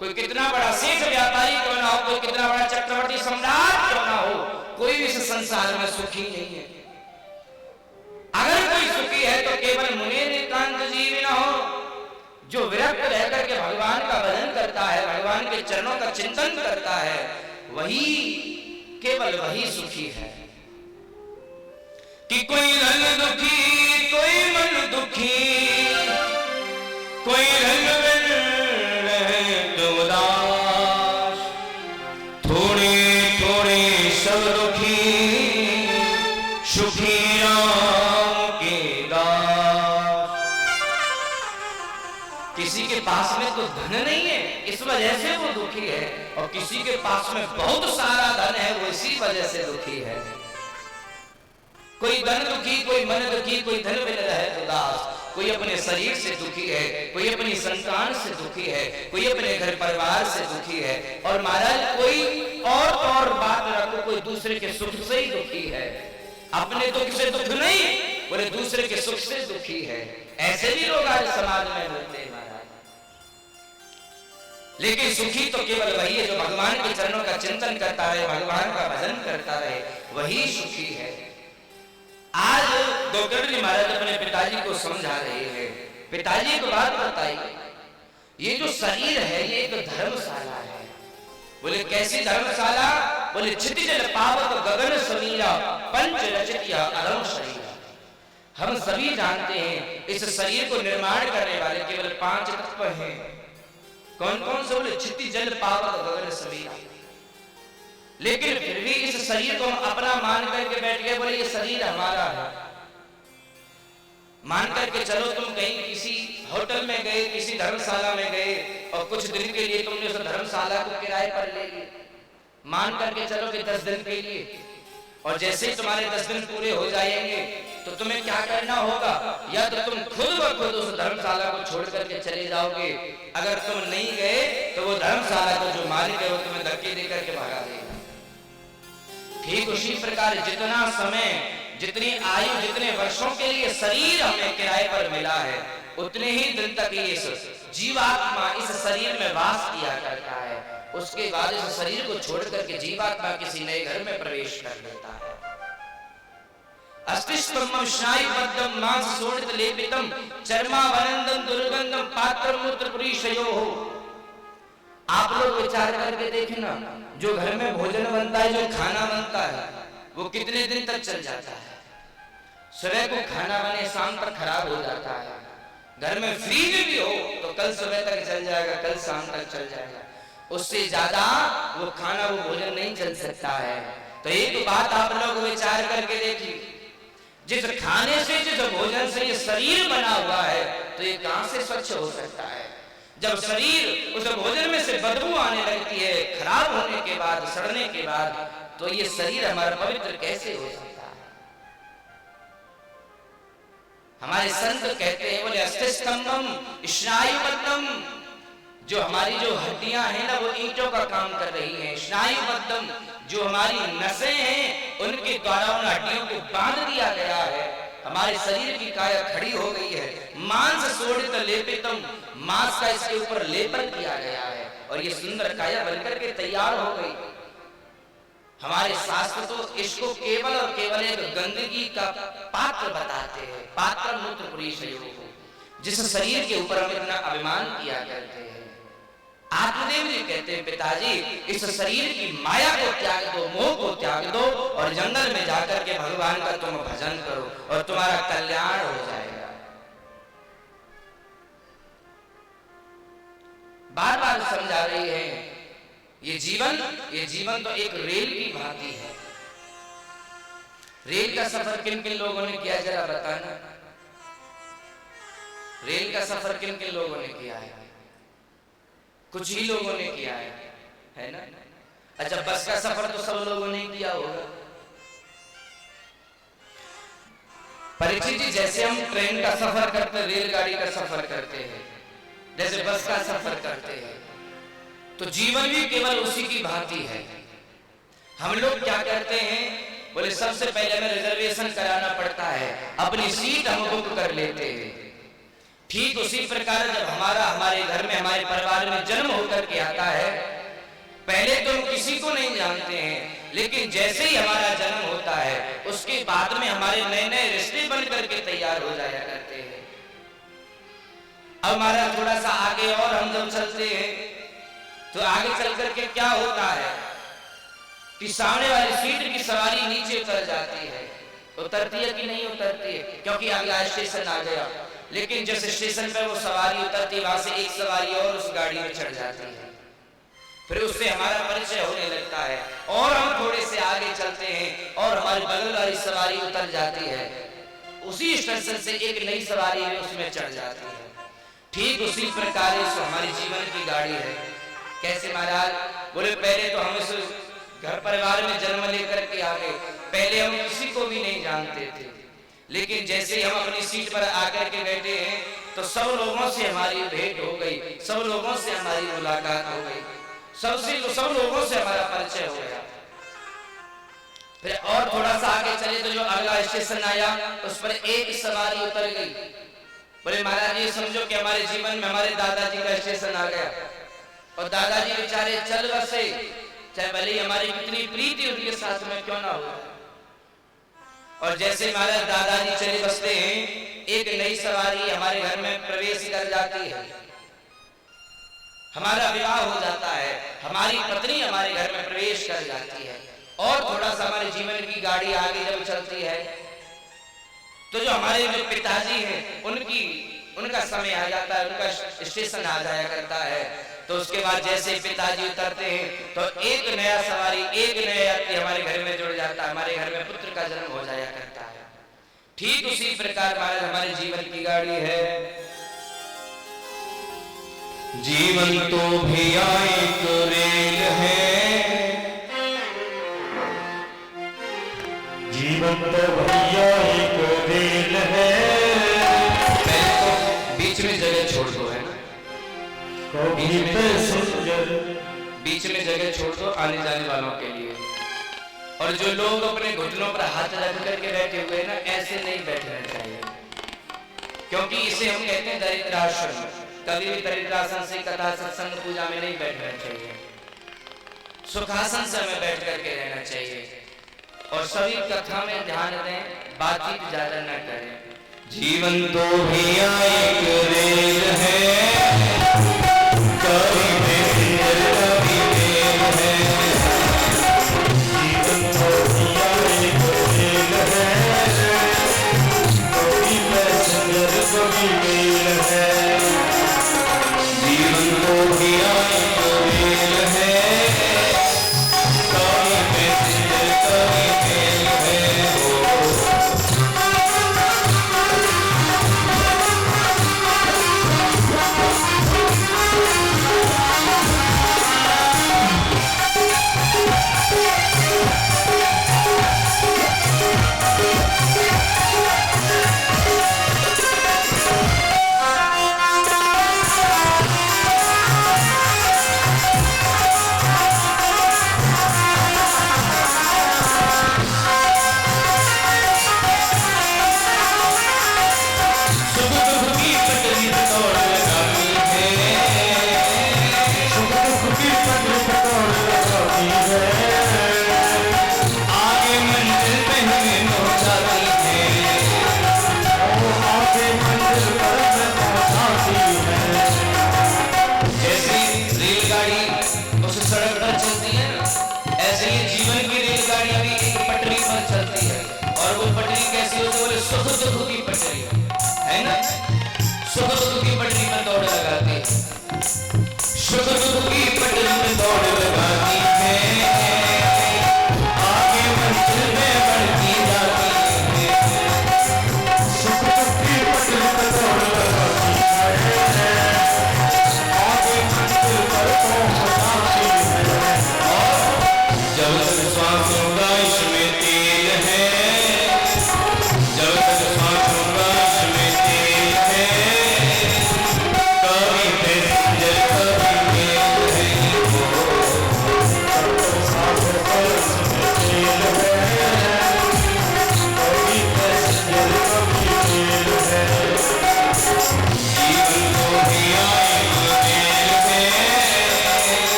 कोई कितना बड़ा सेठ व्यापारी क्यों ना हो, कोई कितना बड़ा चक्रवर्ती सम्राट क्यों ना हो, कोई भी इस संसार में सुखी नहीं है। अगर कोई सुखी है तो केवल मुनि नितांत जीव न हो, जो विरक्त रहकर के भगवान का भजन करता है, भगवान के चरणों का चिंतन करता है, वही केवल वही सुखी है। कि कोई रंग दुखी, कोई मन दुखी, कोई रंग उदास, थोड़े थोड़े सब दुखी, सुखी राम के दास। किसी के पास में तो धन नहीं है, इस वजह से वो दुखी है, और किसी के पास में बहुत सारा धन है, वो इसी वजह से दुखी है। कोई धन दुखी, कोई मन दुखी, कोई धन बिन कोई अपने शरीर से दुखी है, कोई अपनी संतान से दुखी है, कोई अपने घर परिवार से दुखी है, और महाराज कोई और बात रखो, कोई दूसरे के सुख से ही दुखी है, अपने दुख से दुख नहीं, बोले दूसरे के सुख से दुखी है। ऐसे भी लोग आज समाज में मिलते हैं महाराज। लेकिन सुखी तो केवल वही है जो भगवान के चरणों का चिंतन करता है, भगवान का भजन करता रहे, वही सुखी है। आज डॉक्टर महाराज अपने पिताजी को समझा रहे हैं। पिताजी को बात बताई, ये जो शरीर है ये एक धर्मशाला है। बोले कैसी धर्मशाला? बोले क्षितिज पावक गगन समीरा पंच रचितिया अरम शरीर। हम सभी जानते हैं इस शरीर को निर्माण करने वाले केवल 5 तत्व हैं। कौन कौन से? बोले क्षितिज जल पावक गगन समीरा। लेकिन फिर भी इस शरीर को हम अपना मान करके बैठ गए, बोले ये शरीर हमारा है। मान करके चलो तुम कहीं किसी होटल में गए, किसी धर्मशाला में गए, और कुछ दिन के लिए तुमने उस धर्मशाला को किराए पर ले लिया। मान करके चलो कि 10 दिन के लिए, और जैसे ही तुम्हारे 10 दिन पूरे हो जाएंगे तो तुम्हें क्या करना होगा? या तो तुम खुद ब खुद उस धर्मशाला को छोड़ करके चले जाओगे, अगर तुम नहीं गए तो वो धर्मशाला का जो मालिक है वो तुम्हें धक्के दे करके भगा देगा। ठीक उसी प्रकार जितना समय, जितनी आयु, जितने वर्षों के लिए शरीर हमें किराए पर मिला है, उतने ही दिन तक ये जीवात्मा इस शरीर में वास किया करता है। उसके बाद इस शरीर को छोड़ करके जीवात्मा किसी नए घर में प्रवेश कर लेता है। अस्तिष्वम स्नायुबद्धम मांस शोणित लेपितम चर्मावनंदम दुर्गंधम पात्रम मूत्रपुरीशयोः। आप लोग विचार करके देखें ना, जो घर में भोजन बनता है, जो खाना बनता है, वो कितने दिन तक चल जाता है? सुबह को खाना बने शाम तक खराब हो जाता है। घर में फ्रीज भी हो तो कल सुबह तक चल जाएगा, कल शाम तक चल जाएगा, उससे ज्यादा वो खाना, वो भोजन नहीं चल सकता है। तो एक बात आप लोग विचार करके देखिए, जिस खाने से, जिस भोजन से ये शरीर बना हुआ है, तो ये कहां से स्वच्छ हो सकता है? जब शरीर उस भोजन में से बदबू आने लगती है, खराब होने के बाद, सड़ने के बाद, तो ये शरीर हमारा पवित्र कैसे हो सकता है? हमारे संत कहते हैं, बोले अस्थिस्तंभम स्नायुबद्धम, जो हमारी जो हड्डियां हैं ना, वो ईंटों का काम कर रही हैं। स्नायुबद्धम, जो हमारी नसें हैं, उनके द्वारा उन हड्डियों को बांध दिया गया है। हमारे शरीर की काया खड़ी हो गई है। मांस शोणित लेपितम, मांस का इसके ऊपर लेपन किया गया है, और ये सुंदर काया बनकर के तैयार हो गई। हमारे शास्त्र तो इसको केवल और केवल एक गंदगी का पात्र बताते हैं, पात्र मूत्रपुरीशयोः, जिस शरीर के ऊपर हम इतना अभिमान किया करते हैं। आत्मदेव जी कहते हैं, पिताजी इस शरीर की माया को त्याग दो, मोह को त्याग दो, और जंगल में जाकर के भगवान का तुम भजन करो और तुम्हारा कल्याण हो जाएगा। बार बार समझा रही है, ये जीवन तो एक रेल की भांति है। रेल का सफर किन किन लोगों ने किया, जरा बताना। रेल का सफर किन किन लोगों ने किया है? कुछ ही लोगों ने किया है ना? अच्छा, बस का सफर तो सब लोगों ने किया होगा। परीक्षित जी, जैसे हम ट्रेन का सफर करते हैं, रेलगाड़ी का सफर करते हैं, जैसे बस का सफर करते हैं, तो जीवन भी केवल उसी की भांति है। हम लोग क्या करते हैं? बोले सबसे पहले हमें रिजर्वेशन कराना पड़ता है, अपनी सीट हम बुक कर लेते हैं। ठीक उसी प्रकार जब हमारे घर में, हमारे परिवार में जन्म होकर के आता है, पहले तो हम किसी को नहीं जानते हैं, लेकिन जैसे ही हमारा जन्म होता है, उसके बाद में हमारे नए नए रिश्ते बन करके तैयार हो जाया करते हैं। अब हमारा थोड़ा सा आगे और हम जब चलते हैं, तो आगे चल करके क्या होता है कि सामने वाली सीट की सवारी नीचे उतर जाती है। उतरती है कि नहीं उतरती है? क्योंकि अगला स्टेशन आ गया। लेकिन जिस स्टेशन पर वो सवारी उतरती, वहां से एक सवारी और उस गाड़ी में चढ़ जाती है, फिर उससे हमारा परिचय होने लगता है, और हम थोड़े से आगे चलते हैं और हमारी बगल वाली सवारी उतर जाती है, उसी स्टेशन से एक नई सवारी है उसमें चढ़ जाती है। ठीक उसी प्रकार हमारी जीवन की गाड़ी है। कैसे महाराज? बोले पहले तो हम इस घर परिवार में जन्म लेकर के आ गए, पहले हम किसी को भी नहीं जानते थे, लेकिन जैसे ही हम अपनी सीट पर आकर के बैठे हैं तो सब लोगों से हमारी भेंट हो गई, सब लोगों से हमारी मुलाकात हो गई, सब लोगों से हमारा परिचय हो गया। फिर और थोड़ा सा आगे चले तो जो अगला स्टेशन आया उस पर एक सवारी उतर गई। बोले महाराज ये समझो कि हमारे जीवन में हमारे दादाजी का स्टेशन आ गया और दादाजी बेचारे चल बसे, चाहे भले हमारी कितनी प्रीति उनके साथ में क्यों ना हो। और जैसे महाराज दादाजी चले बसते हैं एक नई सवारी हमारे घर में प्रवेश कर जाती है, हमारा विवाह हो जाता है, हमारी पत्नी हमारे घर में प्रवेश कर जाती है। और थोड़ा सा हमारे जीवन की गाड़ी आगे जब चलती है तो जो हमारे जो पिताजी हैं उनका समय आ जाता है, उनका स्टेशन आ जाया करता है। तो उसके बाद जैसे पिताजी उतरते हैं तो एक नया सवारी, एक नया यात्री हमारे घर में जुड़ जाता है, हमारे घर में पुत्र का जन्म हो जाया करता है। ठीक उसी प्रकार महाराज हमारे जीवन की गाड़ी है। जीवन तो भैया एक रेल है, जीवन तो भैया एक रेल है। पहले तो बीच में जगह छोड़ दो, है ना, बीच में जगह छोड़ दो आने जाने वालों के लिए। और जो लोग अपने घुटनों पर हाथ रख करके बैठे हुए हैं ना, ऐसे नहीं बैठना चाहिए, क्योंकि इसे हम कहते हैं दरिद्रासन। कभी भी दरिद्रासन से कथा सत्संग पूजा में नहीं बैठना चाहिए, सुखासन से हमें बैठ करके रहना चाहिए। और सभी कथा में ध्यान दें, बातचीत ज्यादा न करें। जीवन तो भैया एक रेल है, कभी बेसियर कभी रेल है। जीवन तो भैया एक रेल है, कभी पैसेंजर कभी मेल है। जीवन तो भैया एक रेल है, कभी पैसेंजर कभी मेल है।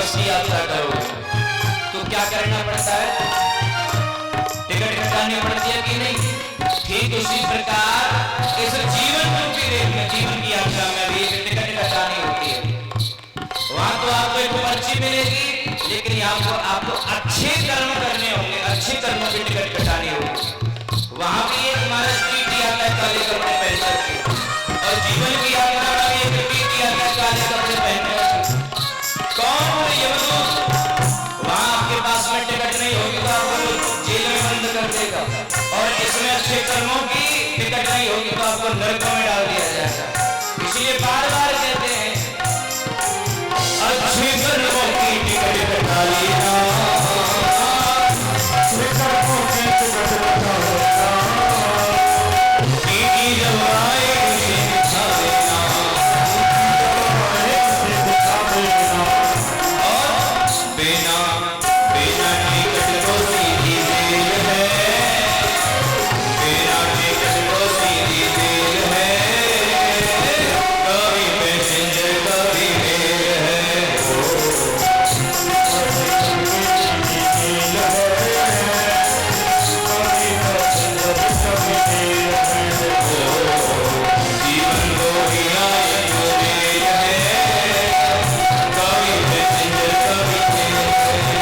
वर्ष की यात्रा करो तो क्या करना पड़ता है? टिकट कटानी पड़ती है कि नहीं? ठीक उसी प्रकार इस जीवन रूपी रेल में, जीवन की यात्रा में भी एक टिकट कटानी होती है। वहां तो आपको एक पर्ची मिलेगी, लेकिन आपको अच्छे कर्म करने होंगे, अच्छे कर्मों की टिकट कटानी होगी। वहां भी एक महाराज टीट आता है काले कपड़े पहन करके, और जीवन की यात्रा में भी एक टीट आता है काले कपड़े पहन करके। कौन यमदूत वहां आपके पास में टिकट नहीं होगी तो आपको जेल में बंद कर देगा, और इसमें अच्छे कर्मों की टिकट नहीं होगी तो आपको नरक में डाल दिया जाएगा। इसलिए बार बार कहते हैं अच्छे कर्मों की टिकट कटा लेना, अच्छे कर्मों की टिकट कटा लेना, टीटी जब आए उसे दिखा देना, और बिना बिना टिकट को सीधी जेल है, बिना टिकट को सीधी जेल है, कभी पैसेंजर कभी रेल है। जीवन को भी आए जो रेल है, कभी पैसेंजर कभी रेल है।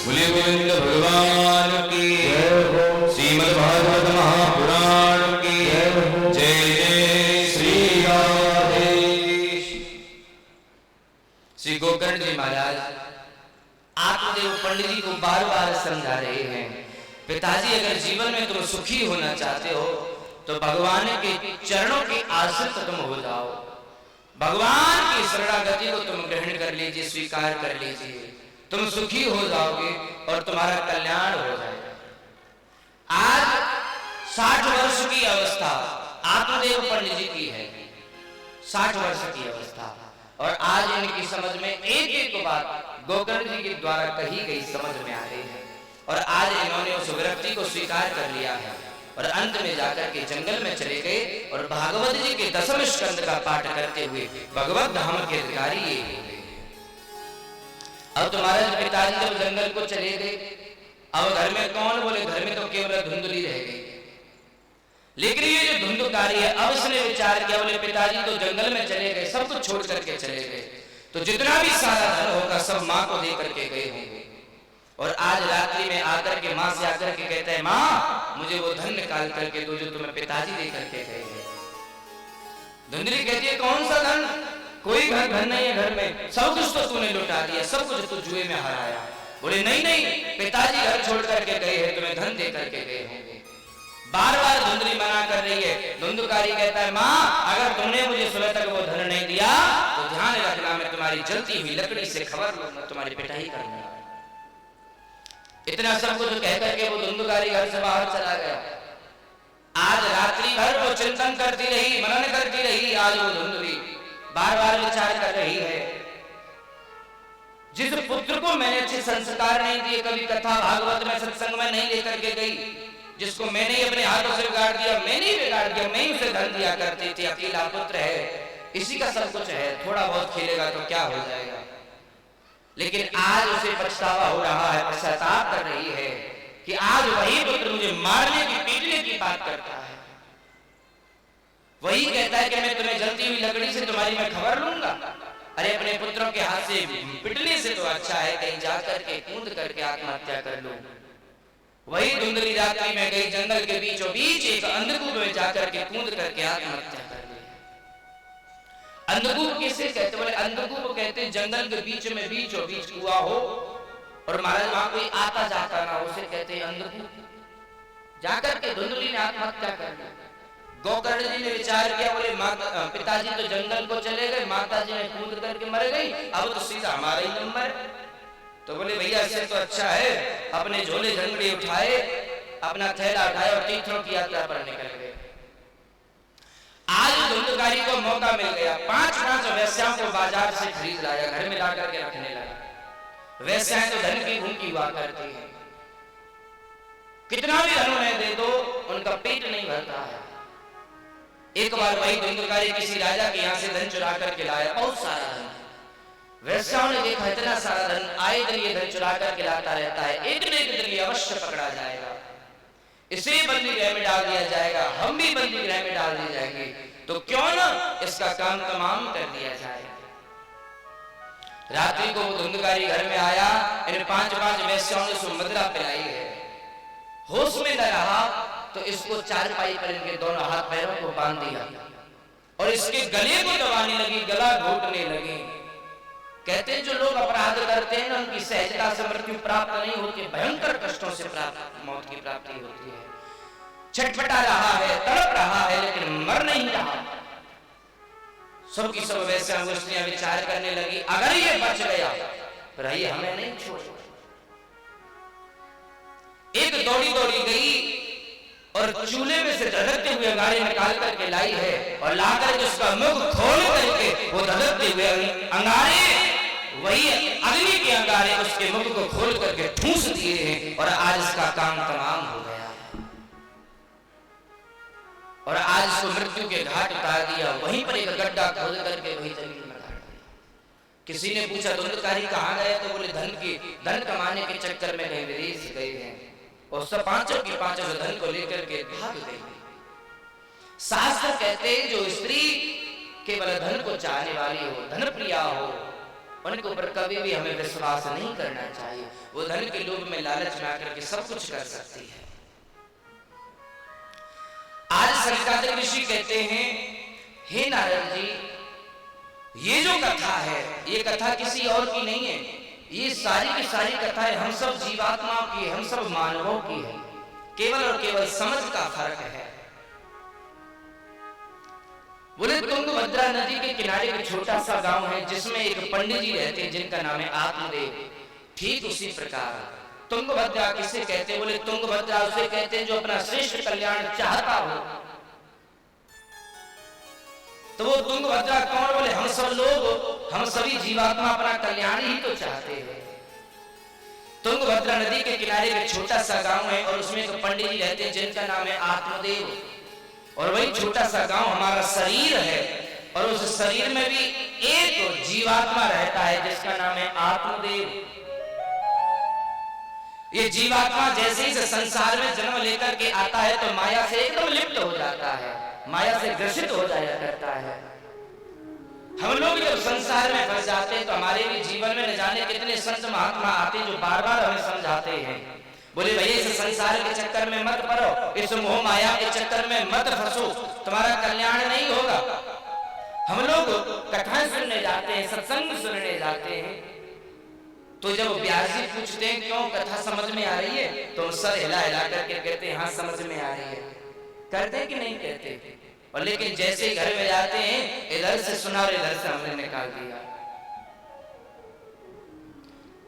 बोले गोविंद भगवान की, श्रीमद् भागवत महापुराण की जय जय श्री राधे। श्री गोकर्ण जी महाराज आत्मदेव पंडित जी को बार बार समझा रहे हैं, पिताजी अगर जीवन में तुम सुखी होना चाहते हो तो भगवान के चरणों के आश्रित तुम हो जाओ, भगवान की शरणागति को तुम ग्रहण कर लीजिए, स्वीकार कर लीजिए, तुम सुखी हो जाओगे और तुम्हारा कल्याण हो जाएगा। आज 60 वर्ष की अवस्था आत्मदेव पंडित जी की है, 60 वर्ष की अवस्था, और आज इनकी समझ में एक एक बात गोकर्ण जी के द्वारा कही गई समझ में आ रही है, और आज इन्होंने उस विरक्ति को स्वीकार कर लिया है, और अंत में जाकर के जंगल में चले गए और भागवत जी के 10वें स्कंद का पाठ करते हुए भगवत धाम के अधिकारी ये हो गए। अब तुम्हारे पिताजी जब जंगल को चले गए, अब घर में कौन? बोले घर में तो केवल धुंधली रह गई, लेकिन ये जो धुंधकारी है, अब इसने विचार किया, बोले पिताजी तो जंगल में चले गए, सब कुछ छोड़ करके चले गए, तो जितना भी सारा धन होगा सब माँ को दे करके गए होंगे। और आज रात्रि में आकर के माँ से आकर के कहता है, माँ मुझे वो धन निकाल करके दो जो तुम्हें पिताजी दे करके गए हैं। धुंधली कहती है, कौन सा धन? कोई धन नहीं है घर में, सब कुछ तो तूने लुटा दिया, सब कुछ तू जुए में हराया। बोले नहीं नहीं, पिताजी घर छोड़ करके गए हैं, तुम्हें धन दे करके गए होंगे। बार बार धुंधली मना कर रही है। धुंधकारी कहता है, माँ अगर तुमने मुझे सुबह तक वो धन नहीं दिया तो ध्यान रखना, मैं तुम्हारी जलती हुई लकड़ी से खबर लूंगा, तुम्हारी पिटाई करूंगा। इतना सब कुछ कह करके वो धुंधकारी घर से बाहर चला गया। आज रात्रि भर वो चिंतन करती रही, मनन करती रही। आज वो धुंधली बार बार विचार कर रही है, जिस पुत्र को मैंने अच्छे संस्कार नहीं दिए, कभी कथा भागवत में सत्संग में नहीं लेकर के गई, जिसको मैंने ही अपने हाथों से बिगाड़ दिया, मैंने ही बिगाड़ दिया, मैं ही उसे धन दिया करती थी, अकेला पुत्र है, इसी का सब कुछ है, थोड़ा बहुत खेलेगा तो क्या हो जाएगा। लेकिन आज उसे पछतावा हो रहा है, पश्चाताप कर रही है कि आज वही पुत्र मुझे मारने की पीटने की बात करता है, वही कहता है कि मैं तुम्हें जलती हुई लकड़ी से तुम्हारी मैं खबर लूंगा। अरे अपने पुत्रों के हाथ से पिटने से तो अच्छा है कहीं जाकर के कूद करके आत्महत्या कर लो। वही धुंधली रात्रि में गई, जंगल के बीचों बीच एक अंधकूप में जाकर के कूद करके आत्महत्या कर ली। अंधकूप किसे कहते? बोले अंधकूप कहते जंगल के बीच में बीचों बीच कुआं हो और महाराज वहां कोई आता जाता ना, उसे कहते अंधकूप। जाकर के धुंधली ने आत्महत्या कर ली। गोकर्ण जी ने विचार किया, बोले पिताजी तो जंगल को चले गए, माता जी ने कूद करके मर गई, अब तो सीधा हमारा ही नंबर। तो बोले भैया इससे तो अच्छा है अपने झोले झंगड़े उठाए, अपना थैला उठाया और तीर्थों की यात्रा पर निकल गए। आज धुंधकारी को मौका मिल गया, 5 वैश्याओं को बाजार से खरीद लाया, घर में ला करके रखने लगा। वैश्याएं तो धन की भूखी हुआ करती हैं, कितना भी धन उन्हें दे दो उनका पेट नहीं भरता है। एक बार वही धुंधकारी किसी राजा के यहाँ से धन चुरा करके लाया, बहुत सारा धन। वैश्याओं ने देखा इतना सारा धन, आए दिन ये धन चुरा करके लाता रहता है, एक न एक दिन ये अवश्य पकड़ा जाएगा, इसे बंदी गृह में डाल दिया जाएगा, हम भी बंदी गृह में डाल दिए जाएंगे, तो क्यों ना इसका काम तमाम कर दिया जाए। रात्रि को वो धुंधकारी घर में आया, इन 5 वैश्याओं ने उसको मदिरा पिलाई है, होश में न रहा तो इसको चारपाई पर इनके दोनों हाथ पैरों को बांध दिया और इसके गले को दबाने लगी, गला घोटने लगी। कहते हैं जो लोग अपराध करते हैं ना उनकी सहजता से मृत्यु प्राप्त नहीं होती, भयंकर कष्टों से मौत की प्राप्ति होती है। छटपटा रहा है, तड़प रहा है, लेकिन मर नहीं रहा। सब की सब वैसे अंगुष्ठियां विचार करने लगी, अगर ये बच गया फिर ये हमें नहीं छोड़ेगा। एक दौड़ी गई और चूल्हे में से धधकते हुए अंगारे निकाल करके लाई है और ला करके उसका मुख खोल करके वो धधकते हुए अंगारे, वही अग्नि के अंगारे उसके मुख को खोल करके ठूस दिए हैं और आज इसका काम तमाम हो गया है और आज उसको मृत्यु के घाट उतार दिया। वहीं पर एक गड्ढा खोद करके वही जमीन में गाड़ दिया। किसी ने पूछा धुंधकारी कहाँ गए, तो बोले धन कमाने के चक्कर में कहीं विदेश गए हैं और सब 5 धन को लेकर के भाग गए। शास्त्र कहते हैं जो स्त्री केवल धन को चाहने वाली हो, धन प्रिया हो, उनके ऊपर कभी भी हमें विश्वास नहीं करना चाहिए। वो धन के लोभ में लालच में आकर के सब कुछ कर सकती है। आज शंकराचार्य ऋषि कहते हैं, हे नारद जी, ये जो कथा है ये कथा किसी और की नहीं है, ये सारी की सारी कथाएं हम सब जीवात्माओं की, हम सब मानवों की है, केवल और केवल समझ का फर्क है। बोले तुंगभद्रा नदी के किनारे एक छोटा सा गांव है जिसमें एक पंडित जी रहते हैं जिनका नाम है आत्मदेव। ठीक उसी प्रकार तुंगभद्रा किसे कहते हैं? बोले तुंगभद्रा उसे कहते हैं जो अपना श्रेष्ठ कल्याण चाहता हो। तो वो तुंगभद्रा कौन? बोले हम सब लोग, हम सभी जीवात्मा अपना कल्याण ही तो चाहते हैं। तुंगभद्रा नदी के किनारे एक छोटा सा गांव है और उसमें एक पंडित जी रहते हैं जिनका नाम है आत्मदेव। और वही छोटा सा गांव हमारा शरीर है और उस शरीर में भी एक जीवात्मा रहता है जिसका नाम है आत्मदेव। ये जीवात्मा जैसे ही संसार में जन्म लेकर के आता है तो माया से एकदम लिप्त हो जाता है, माया से ग्रसित हो जाया करता है। हम लोग जब संसार में फंस जाते हैं तो हमारे भी जीवन में न जाने कितने संत महात्मा आते हैं जो बार बार हमें समझाते हैं। बोले भैया इस संसार के चक्कर में मत पड़ो, इस मोह माया के चक्कर में मत फंसो, तुम्हारा कल्याण नहीं होगा। हम लोग कथाएं सुनने जाते हैं, सत्संग सुनने जाते हैं, तो जब व्यास जी पूछते हैं क्यों कथा समझ में आ रही है, तो सर हिला हिला करके कहते हैं हाँ समझ में आ रही है। करते कि नहीं कहते? और लेकिन जैसे ही घर में जाते हैं इधर से सुना और इधर से हमने निकाल दिया।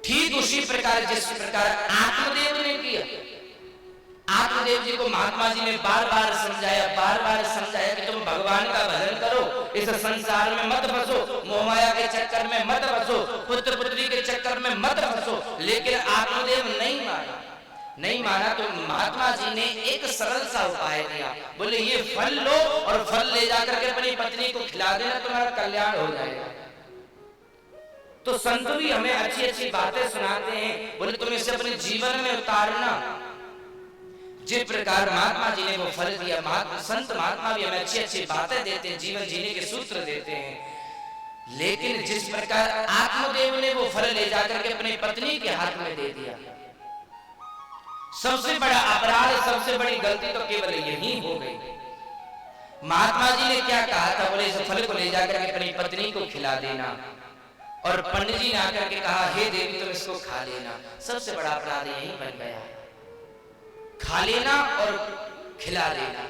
ठीक उसी प्रकार जिस प्रकार आत्मदेव ने किया, आत्मदेव जी को महात्मा जी ने बार बार समझाया कि तुम भगवान का भजन करो, इस संसार में मत फंसो, मोह माया के चक्कर में मत फंसो, पुत्र पुत्री के चक्कर में मत फंसो। लेकिन आत्मदेव नहीं माना तो महात्मा जी ने एक सरल सा उपाय दिया। बोले ये फल लो और फल ले जाकर के अपनी पत्नी को खिला देना, तुम्हारा कल्याण हो जाएगा। तो संत भी हमें अच्छी अच्छी बातें सुनाते हैं, बोले तुम इसे अपने जीवन में उतारना। जिस प्रकार महात्मा जी ने वो फल दिया, संत महात्मा भी हमें अच्छी अच्छी बातें देते हैं, जीवन जीने के सूत्र देते हैं। लेकिन जिस प्रकार आत्मदेव ने वो फल ले जाकर के अपनी पत्नी के हाथ में दे दिया, सबसे बड़ा अपराध, सबसे बड़ी गलती तो केवल यही हो गई। महात्मा जी ने क्या कहा था? बोले इस फल को ले जाकर के अपनी पत्नी को खिला देना। और पंडित जी ने आकर के कहा हे देवी तुम इसको खा लेना। सबसे बड़ा अपराध यही बन गया, खा लेना और खिला देना।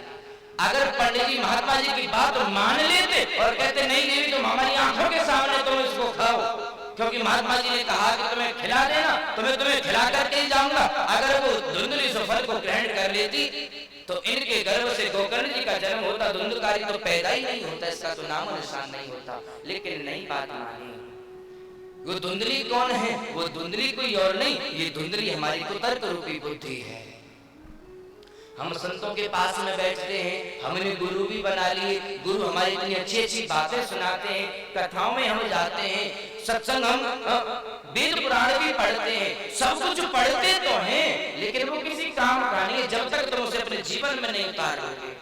अगर पंडित जी महात्मा जी की बात मान लेते और कहते नहीं देवी तुम हमारी आंखों के सामने तुम इसको खाओ, क्योंकि महात्मा जी ने कहा कि तुम्हें खिला देना, तुम्हें खिला करके ही जाऊंगा। अगर वो धुंधली से फल को ग्रहण कर लेती तो इनके गर्भ से गोकर्ण जी का जन्म होता, धुंधकारी तो पैदा ही नहीं होता, इसका तो नामो निशान नहीं होता। लेकिन नई बात मानी, वो धुंधली कौन है? वो धुंधली कोई और नहीं, ये धुंधली हमारी कुतर्क रूपी बुद्धि है। हम संतों के पास में बैठते हैं, हमने गुरु भी बना लिए, गुरु हमारी इतनी अच्छी अच्छी बातें सुनाते हैं, कथाओं में हम जाते हैं, सत्संग हम वेद पुराण भी पढ़ते हैं, सब कुछ पढ़ते तो हैं, लेकिन वो किसी काम का नहीं है जब तक तुम उसे अपने जीवन में नहीं उतारोगे।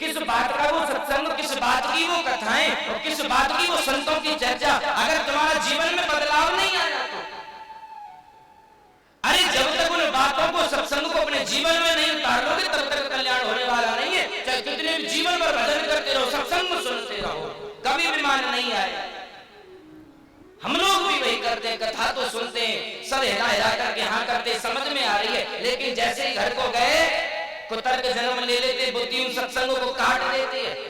किस बात का वो सत्संग, किस बात की वो कथाएं और किस बात की वो संतों की चर्चा, अगर तुम्हारा जीवन में बदलाव नहीं आया तो अरे जब तक उन बातों को, सत्संग को अपने जीवन में नहीं उतार लोगे तब तक कल्याण होने वाला नहीं है। चाहे कितने भी जीवन भर भजन करते रहो, सत्संग सुनते रहो, कभी भी मान नहीं आए। हम लोग भी वही करते हैं, कथा तो सुनते हैं, सब हिला हिला करके हाँ करते, समझ में आ रही है, लेकिन जैसे ही घर को गए कुतर्क जन्म ले लेते, बुद्धि उन सत्संगों को काट देते हैं।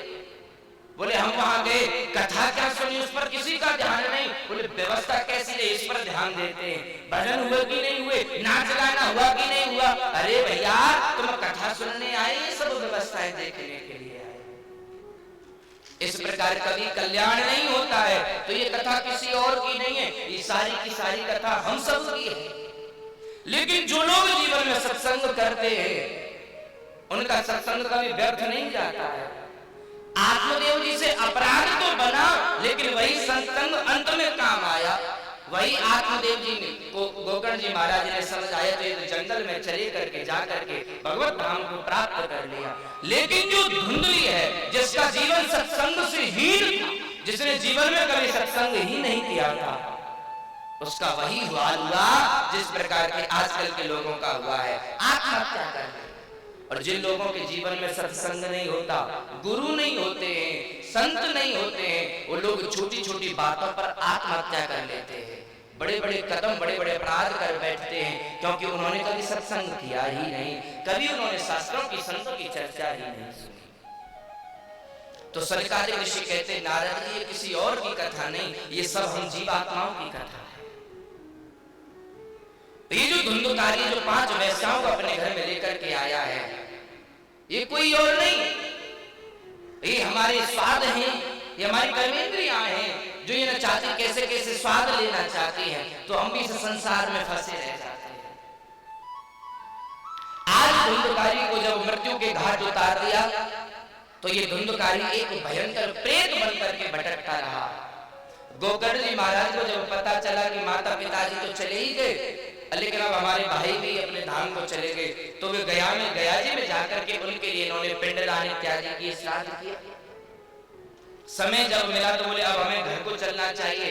बोले हम वहां गए, कथा क्या सुनी, उस पर किसी का ध्यान नहीं। बोले व्यवस्था कैसी है, इस पर ध्यान देते हैं। भजन हुए कि नहीं हुए, नाच गाना हुआ कि नहीं हुआ। अरे भैया तुम कथा सुनने आए, ये सब व्यवस्थाएं देखने के लिए आए। इस प्रकार कभी कल्याण नहीं होता है, तो ये कथा किसी और की नहीं है, ये सारी की सारी कथा हम सब की है। लेकिन जो लोग जीवन में सत्संग करते हैं उनका सत्संग कभी व्यर्थ नहीं जाता है। आत्मदेव जी से अपराध तो बना, लेकिन वही सत्संग अंत में काम आया। वही आत्मदेव जी को गोकर्ण जी महाराज ने समझ आया, तो ये जंगल में चले करके जा करके भगवत धाम को प्राप्त कर लिया। लेकिन जो धुंधली है, जिसका जीवन सत्संग से हीन था, जिसने जीवन में कभी सत्संग ही नहीं किया था, उसका वही हाल हुआ जिस प्रकार के आजकल के लोगों का हुआ है, आत्महत्या कर ली। और जिन लोगों के जीवन में सत्संग नहीं होता, गुरु नहीं होते हैं, संत नहीं होते हैं, वो लोग छोटी छोटी बातों पर आत्महत्या कर लेते हैं, बड़े बड़े कदम, बड़े बड़े अपराध कर बैठते हैं, क्योंकि उन्होंने कभी सत्संग किया ही नहीं, कभी उन्होंने शास्त्रों की, संतों की चर्चा ही नहीं सुनी। तो सरकारी ऋषि कहते, नारद जी ये किसी और की कथा नहीं, ये सब हम जीवात्माओं की कथा है। ये जो धुंधकारी जो 5 वैश्याओं को अपने घर में लेकर के आया है, ये कोई और नहीं, ये हमारे स्वाद हैं, ये हमारी कर्मेंद्रियां हैं, जो ये न चाहती कैसे कैसे स्वाद लेना चाहती हैं, तो हम भी इस संसार में फंसे रह जाते हैं। आज धुंधकारी को जब मृत्यु के घाट उतार दिया, तो ये धुंधकारी एक भयंकर प्रेत बन करके भटकता रहा। गोकर्ण जी महाराज को जब पता चला कि माता पिताजी तो चले ही गए, लेकिन अब हमारे भाई भी अपने धाम को चले गए, तो वे गया जी में जाकर के उनके लिए इन्होंने पिंडदान इत्यादि की श्राद्ध किया। समय जब मिला तो बोले अब हमें घर को चलना चाहिए।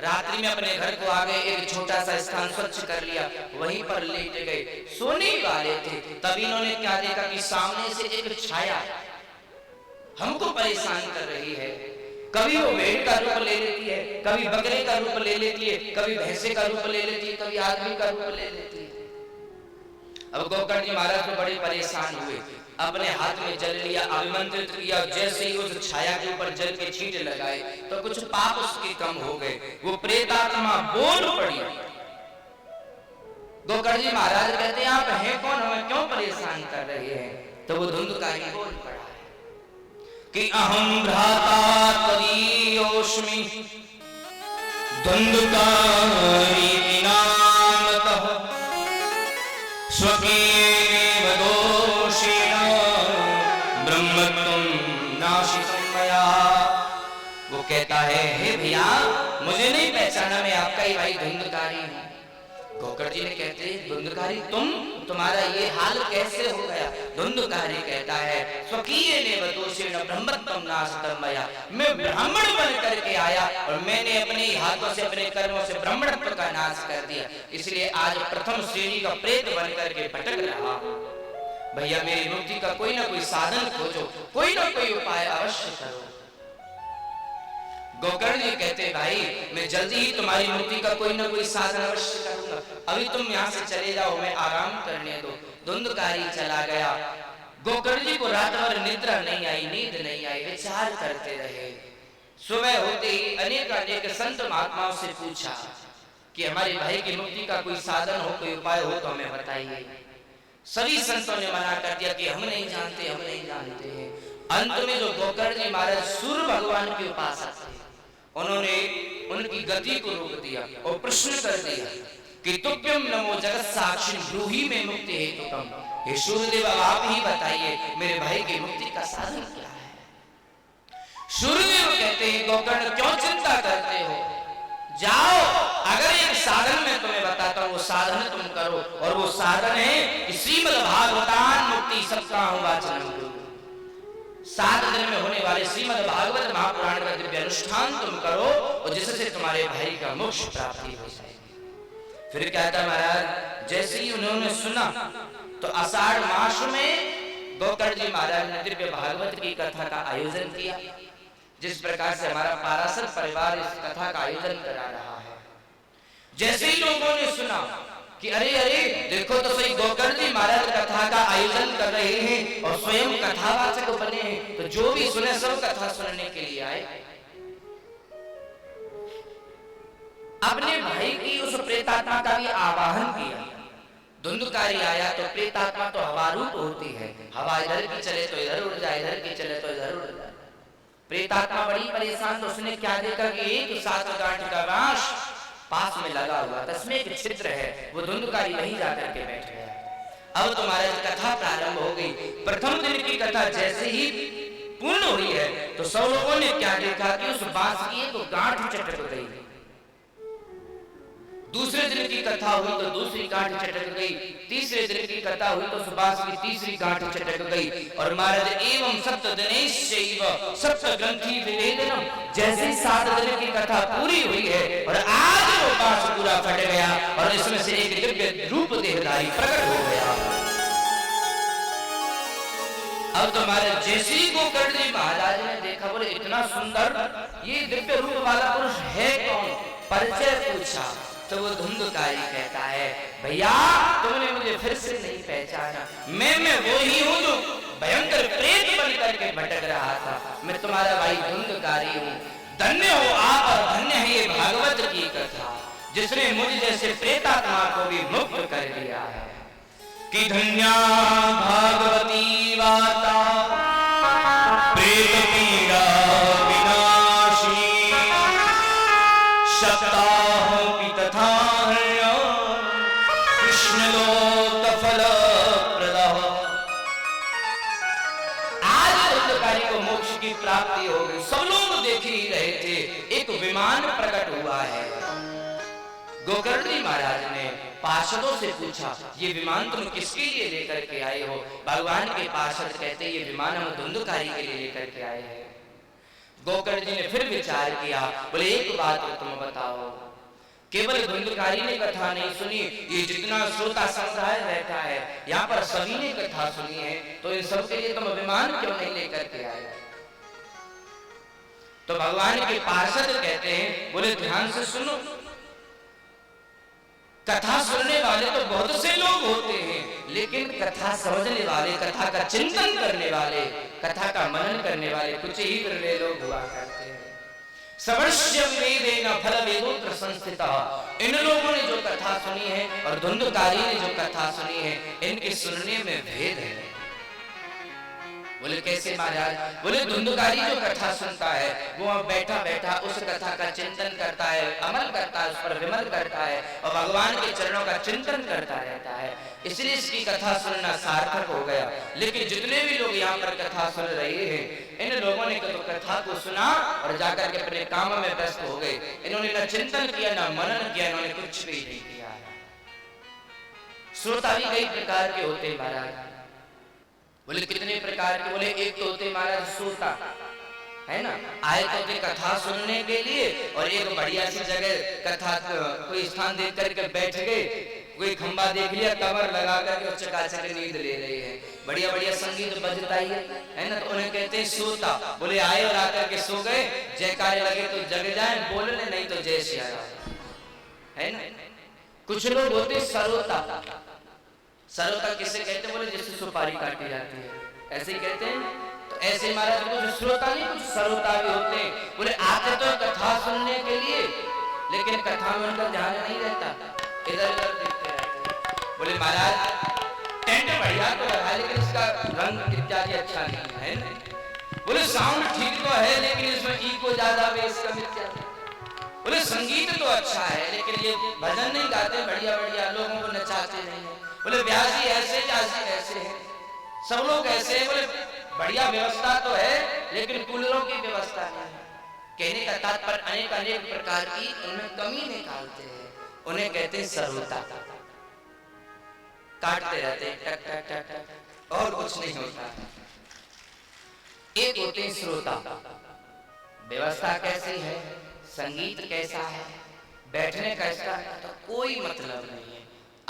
रात्रि में अपने घर को आ गए, एक छोटा सा स्थान स्वच्छ कर लिया, वहीं पर लेट गए, सोने वाले थे। तभी इन्होंने क्या देखा कि सामने से एक छाया हमको परेशान कर रही है। कभी वो भेड़ का रूप ले लेती है, कभी बकरे का रूप ले लेती है, कभी भैंसे का रूप ले लेती है, कभी आदमी का रूप ले लेती है। अब गोकर्ण जी महाराज तो बड़े परेशान हुए, अपने हाथ में जल लिया, अभिमंत्रित किया। जैसे ही उस छाया के ऊपर जल के छींटे लगाए तो कुछ पाप उसके कम हो गए, वो प्रेतात्मा बोल पड़ी। गोकर्ण जी महाराज कहते हैं आप हैं कौन, हमें क्यों परेशान कर रहे हैं? तो वो धुंधकारी बोल पड़ा कि अहम भ्राता त्वदीयोऽस्मि धुंधकारी नामतः स्वकीयेन दोषेण ब्रह्मत्वं नाशितं मया। वो कहता है हे भैया मुझे नहीं पहचाना, मैं आपका ही भाई धुंधकारी हूँ। गोकर्ण जी ने कहते हैं धुंधकारी तुम्हारा ये हाल कैसे हो गया? धुंधकारी कहता है स्वकीयेन दोषेण ब्रह्मत्वं नाशितं मया, मैं ब्राह्मण बन करके आया और मैंने अपने हाथों से, अपने कर्मों से ब्राह्मणत्व का नाश कर दिया, इसलिए आज प्रथम श्रेणी का प्रेत बन करके भटक रहा। भैया मेरी मुक्ति का कोई ना कोई साधन खोजो, कोई ना कोई उपाय अवश्य करो। गोकर्ण जी कहते भाई मैं जल्दी ही तुम्हारी मुक्ति का कोई ना कोई साधन अवश्य करूंगा, अभी तुम यहाँ से चले जाओ, मैं आराम करने दो। धुंधकारी चला गया। गोकर्ण जी को रात भर निद्रा नहीं आई, नींद नहीं आई, विचार करते रहे। सुबह होते ही अनेक संत महात्माओं से पूछा कि हमारे भाई की मुक्ति का कोई साधन हो, कोई उपाय हो तो हमें बताइए। सभी संतों ने मना कर दिया कि हम नहीं जानते, हम नहीं जानते हैं। अंत में जो गोकर्ण जी महाराज सूर्य भगवान के उपासक थे, उन्होंने उनकी गति को रोक दिया और प्रश्न कर दिया कि तुभ्यम नमो जगत साक्षी ब्रूहि में मुक्ति हेतुकम। हे सूर्यदेव आप ही बताइए मेरे भाई की मुक्ति का साधन क्या है। सूर्यदेव कहते हैं गोकर्ण क्यों चिंता करते हो, जाओ अगर एक साधन मैं तुम्हें बताता हूं वो साधन तुम करो, और वो साधन है कि श्रीमद् भागवतान मुक्ति सप्ताह वाचनम। 7 दिन में होने वाले श्रीमद् भागवत महापुराण का दिव्य अनुष्ठान तुम करो और जिससे तुम्हारे भाई का मोक्ष प्राप्ति हो जाएगी। फिर क्या था महाराज, जैसे ही उन्होंने सुना तो आषाढ़ मास में गोकर्ण जी महाराज ने दिव्य भागवत की कथा का आयोजन किया। जिस प्रकार से हमारा पाराशर परिवार इस कथा का आयोजन करा रहा है, जैसे ही लोगों ने सुना कि अरे अरे देखो तो सही गोकर्ण जी महाराज कथा का आयोजन कर रहे हैं और स्वयं कथावाचक बने हैं, तो जो भी सुने सब कथा सुनने के लिए आए। अपने भाई की उस प्रेतात्मा का भी आवाहन किया। धुंधकारी आया तो प्रेतात्मा तो हवारूप होती है, हवा इधर की चले तो इधर उड़ जाए, इधर की चले तो इधर उड़ जाए। प्रेतात्मा बड़ी परेशान, तो उसने क्या देखा कि एक 7 गांठ का बांस पास में लगा हुआ था, इसमें एक छिद्र है, वो धुंधकारी वहीं जाकर के बैठ गया। अब तुम्हारी कथा प्रारंभ हो गई। प्रथम दिन की कथा जैसे ही पूर्ण हुई है तो सब लोगों ने क्या देखा कि उस बांस की एक गांठ चटक गई। दूसरे दिन की कथा हुई तो दूसरी गांठ चटक गई, तीसरे दिन की कथा हुई तो सुबास की तीसरी गांठ चटक गई। और महाराज एवं सप्त दिनेश सप्त ग्रंथि विवेदनम, जैसे 7 दिन की कथा पूरी हुई है और आज वो बांस पूरा फट गया और इसमें से एक दिव्य रूप देहधारी प्रकट हो गया। अब तो महाराज जैसे ही गोकर्ण जी महाराज ने देखा, बोले इतना सुंदर ये दिव्य रूप वाला पुरुष है कौन, परिचय पूछा तो वो धुंधकारी कहता है भैया तुमने मुझे फिर से नहीं पहचाना, मैं वो ही हूँ जो भयंकर प्रेत बन करके भटक रहा था, मैं तुम्हारा भाई धुंधकारी हूँ। धन्य हो आप और धन्य है ये भागवत की कथा जिसने मुझ जैसे प्रेतात्मा को भी मुक्त कर दिया है। कि धन्या भागवती वार्ता प्रेत पीड़ा विनाशी सप्ताहों की तथा कृष्ण लोक फल प्रदा। आज धुंधकारी को मोक्ष की प्राप्ति हो गई, सब लोग देख ही रहे थे। एक विमान प्रकट हुआ है। गोकर्ण जी महाराज ने पार्षदों से पूछा ये विमान तुम किसके लिए लेकर के आए हो। भगवान के पार्षद कहते ये विमान हम धुंधकारी के लिए लेकर के आए हैं। गोकर्ण जी ने फिर विचार किया, बोले एक बात तुम बताओ, केवल धुंधकारी ने कथा नहीं सुनी, ये जितना श्रोता समुदाय बैठा है यहाँ पर सभी ने कथा सुनी है, तो इन सब के लिए तुम विमान क्यों नहीं लेकर के आए। तो भगवान के पार्षद कहते हैं, बोले ध्यान से सुनो, कथा सुनने वाले तो बहुत से लोग होते हैं, लेकिन कथा समझने वाले, कथा का चिंतन करने वाले, कथा का मनन करने वाले कुछ ही विरले लोग हुआ करते हैं। समश्य वेदेन फल वेदोत्र संस्थिता, इन लोगों ने जो कथा सुनी है और धुंधकारी ने जो कथा सुनी है, इनके सुनने में भेद है। बोले कैसे महाराज। बोले धुंधकारी जो कथा सुनता है वो बैठा बैठा उस कथा का चिंतन करता है, अमल करता है, उस पर विमल करता है और भगवान के चरणों का चिंतन करता रहता है, इसलिए इसकी कथा सुनना सार्थक हो गया। लेकिन जितने भी लोग यहाँ पर कथा सुन रहे हैं, इन लोगों ने तो कथा को सुना और जाकर के अपने काम में व्यस्त हो गए। इन्होंने न चिंतन किया न मनन किया, इन्होंने कुछ भी नहीं किया। श्रोता भी कई प्रकार के होते महाराज। बोले कितने प्रकार के। बोले एक तो होते महाराज श्रोता, है ना, आए तो थे कथा सुनने के लिए और एक बढ़िया सी जगह कथा कोई स्थान देख करके बैठ गए, कोई खंबा देख लिया, कमर लगा करके चकाचक नींद ले रहे हैं, बढ़िया बढ़िया संगीत बजता ही है ना, तो उन्हें कहते हैं श्रोता। बोले आए और आकर के सो गए, जयकारे लगे तो जग जाए, बोलने नहीं तो जय सिया राम, है ना। कुछ लोग होते सरोता। सरोता किसे कहते हैं। बोले जिससे सुपारी काटी जाती है ऐसे ही कहते हैं। तो ऐसे महाराज कुछ श्रोता नहीं, कुछ सरोता भी होते हैं। बोले आते तो कथा सुनने के लिए, लेकिन कथा में उनका ध्यान नहीं रहता, इधर उधर देखते रहते हैं। बोले महाराज टेंट बढ़िया तो है लेकिन इसका रंग इत्यादि अच्छा नहीं है ना। बोले साउंड ठीक तो है लेकिन इसमें इको ज्यादा बेस कम इत्यादि। बोले संगीत तो अच्छा है लेकिन ये भजन नहीं गाते बढ़िया बढ़िया, लोगों को नचाते नहीं है। बोले ब्यास जी ऐसे जासी ऐसे है, सब लोग ऐसे हैं। बोले बढ़िया व्यवस्था तो है लेकिन कूलरों की व्यवस्था नहीं है। कहने का तात्पर्य अनेक अनेक प्रकार की उनमें कमी निकालते हैं, उन्हें कहते हैं सर्वता। काटते रहते हैं टक टक टक टक और कुछ नहीं होता। एक होते हैं श्रोता, व्यवस्था कैसी है, संगीत कैसा है, बैठने कैसा है, तो कोई मतलब नहीं है।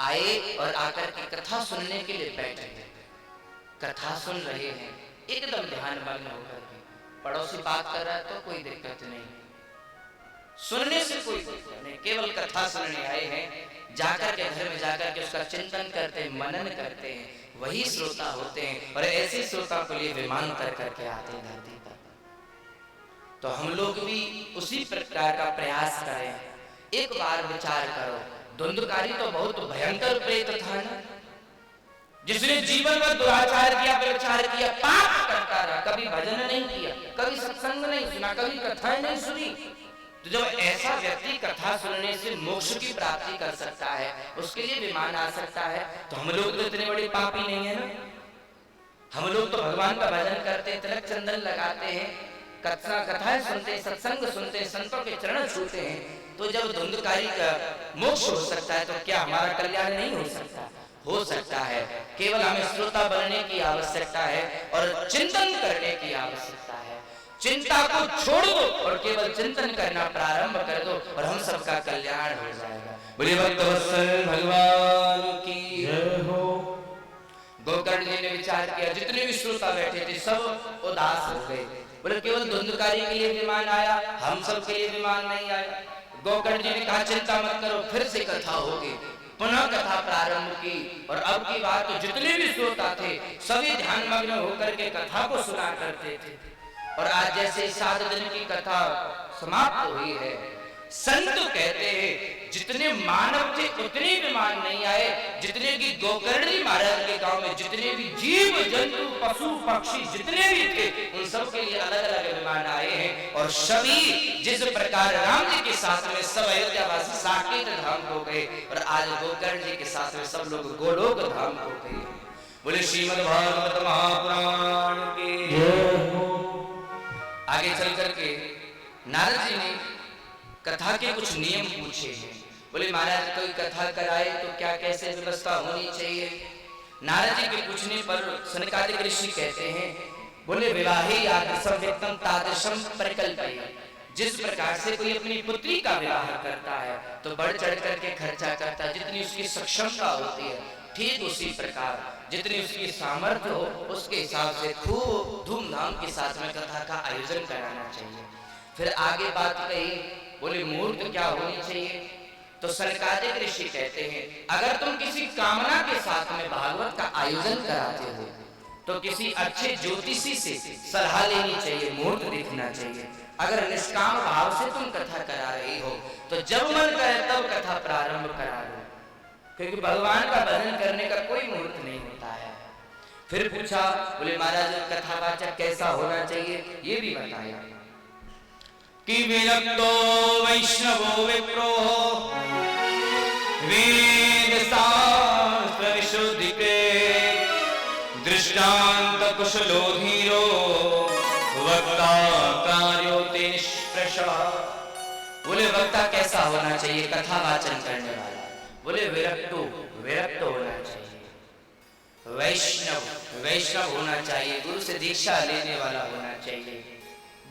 आए और आकर के कथा सुनने के लिए बैठे हैं, कथा सुन रहे हैं एकदम ध्यान मग्न होकर के। पड़ोसी बात कर रहा है तो कोई दिक्कत नहीं, सुनने से कोई दिक्कत नहीं, केवल कथा सुनने आए हैं। जाकर के घर में जाकर के उसका चिंतन करते हैं, मनन करते हैं, वही श्रोता होते हैं। और ऐसे श्रोता को लिए विमान कर करके आते हैं धरती पर। तो हम लोग भी उसी प्रकार का प्रयास करें। एक बार विचार करो, धुंधकारी तो बहुत भयंकर प्रेत था ना, जिसने जीवन में दुराचार किया, व्यभिचार किया, पाप करता रहा, कभी भजन नहीं किया, कभी सत्संग नहीं सुना, कभी कथाएं नहीं सुनी। तो जब ऐसा व्यक्ति कथा सुनने से मोक्ष की प्राप्ति कर सकता है, उसके लिए विमान आ सकता है, तो हम लोग तो इतने बड़े पापी नहीं है ना। हम लोग तो भगवान का भजन करते हैं, तिलक चंदन लगाते हैं, कथाएं सुनते हैं, सत्संग सुनते हैं, संतों के चरण छूते हैं। तो जब धुंधकारी का मोक्ष हो सकता है तो क्या हमारा कल्याण नहीं हो सकता? हो सकता है। केवल हमें श्रोता बनने की आवश्यकता है और चिंतन करने की आवश्यकता है। चिंता को छोड़ दो और केवल चिंतन करना प्रारंभ कर दो और हम सबका कल्याण हो जाएगा। बोलिए भक्तवत्सल भगवान की जय हो। गोकर्ण जी ने विचार किया, जितने भी श्रोता बैठे थे सब उदास हो गए। बोले केवल धुंधकारी के लिए विमान आया, हम सब के लिए विमान नहीं आया। गोकर्ण जी ने कहा चिंता मत करो, फिर से कथा होगी। पुनः कथा प्रारंभ की और अब की बात तो जितने भी श्रोता थे सभी ध्यान मग्न होकर के कथा को सुना करते थे। और आज जैसे 7 दिन की कथा समाप्त हुई है, संत कहते हैं जितने मानव थे उतने विमान नहीं आए, जितने की गोकर्णी महाराज के गांव में जितने भी जीव जंतु पशु पक्षी जितने भी थे उन सब के लिए अलग अलग विमान आए हैं। और सभी जिस प्रकार राम जी के साथ में सब अयोध्यावासी साकेत धाम हो गए और आज गोकर्ण जी के साथ में सब लोग गोलोक धाम हो गए। बोले श्रीमद् भागवत महापुराण की जय हो। आगे चल करके नारद जी ने कथा के कुछ नियम पूछे हैं। बोले महाराज कोई कथा कराए तो क्या कैसे व्यवस्था होनी चाहिए? नारद जी के पूछने पर सनकादिक ऋषि कहते हैं, बोले विवाहे यादृशम व्यक्तम तादृशम परिकल्पये। जिस प्रकार से कोई अपनी पुत्री का विवाह करता है तो बढ़ चढ़ करके खर्चा करता है, जितनी उसकी सक्षमता होती है, ठीक उसी प्रकार जितनी उसकी सामर्थ्य हो उसके हिसाब से खूब धूमधाम के साथ में कथा का आयोजन कराना चाहिए। फिर आगे बात कही, बोले मुहूर्त क्या होनी चाहिए? तो सनकादिक ऋषि कहते हैं अगर तुम किसी कामना के साथ में भागवत का आयोजन कराते हो तो किसी अच्छे ज्योतिषी से सलाह लेनी चाहिए, मुहूर्त देखना चाहिए। अगर निष्काम भाव से तुम कथा करा रही हो तो जब मन करे तब कथा प्रारंभ करा दो, क्योंकि भगवान का भजन करने का कोई मुहूर्त नहीं होता है। फिर पूछा, बोले महाराज कथावाचक कैसा होना चाहिए? ये भी बताया कि विरक्तो वैष्णवो विप्रो वेद शास्त्र विशुद्धि के दृष्टांत कुशलो धीरो वक्ता कार्यो ते निष्प्रशः। बोले वक्ता कैसा होना चाहिए? कथावाचन करने वाला। बोले विरक्त होना चाहिए, वैष्णव होना चाहिए, गुरु से दीक्षा लेने वाला होना चाहिए,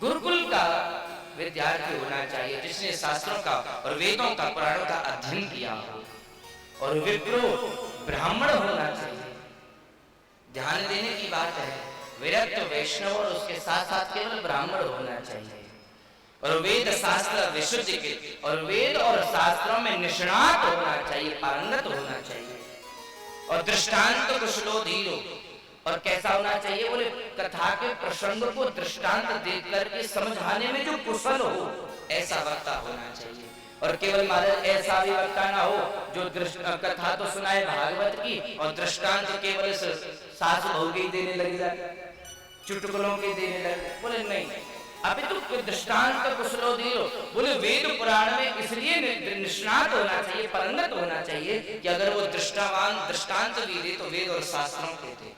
गुरुकुल का विद्यार्थी होना चाहिए जिसने शास्त्रों का और वेदों का पुराणों का अध्ययन किया हो, और विप्रो ब्राह्मण होना चाहिए। ध्यान देने की बात है, विरक्त वैष्णव और उसके साथ साथ केवल ब्राह्मण होना चाहिए। और वेद शास्त्र विशुद्धि के और वेद और शास्त्रों में निष्णात होना चाहिए, पारंगत होना चाहिए। और दृष्टांत कुशलो धीरो, और कैसा होना चाहिए? बोले कथा के प्रसंग को दृष्टांत देकर के समझाने में जो कुशल हो ऐसा वक्ता होना चाहिए। और केवल महाराज ऐसा भी वक्ता ना हो जो कथा तो सुनाए भागवत की और दृष्टांत केवल सास बहू की देने लग जाए, चुटकुलों के देने लग जाए। बोले नहीं, अभी तो दृष्टांत का कुशलो दिलो। बोले वेद पुराण में इसलिए निष्णात होना चाहिए, पारंगत होना चाहिए कि अगर वो दृष्टांत भी दे तो वेद और शास्त्रों के दे।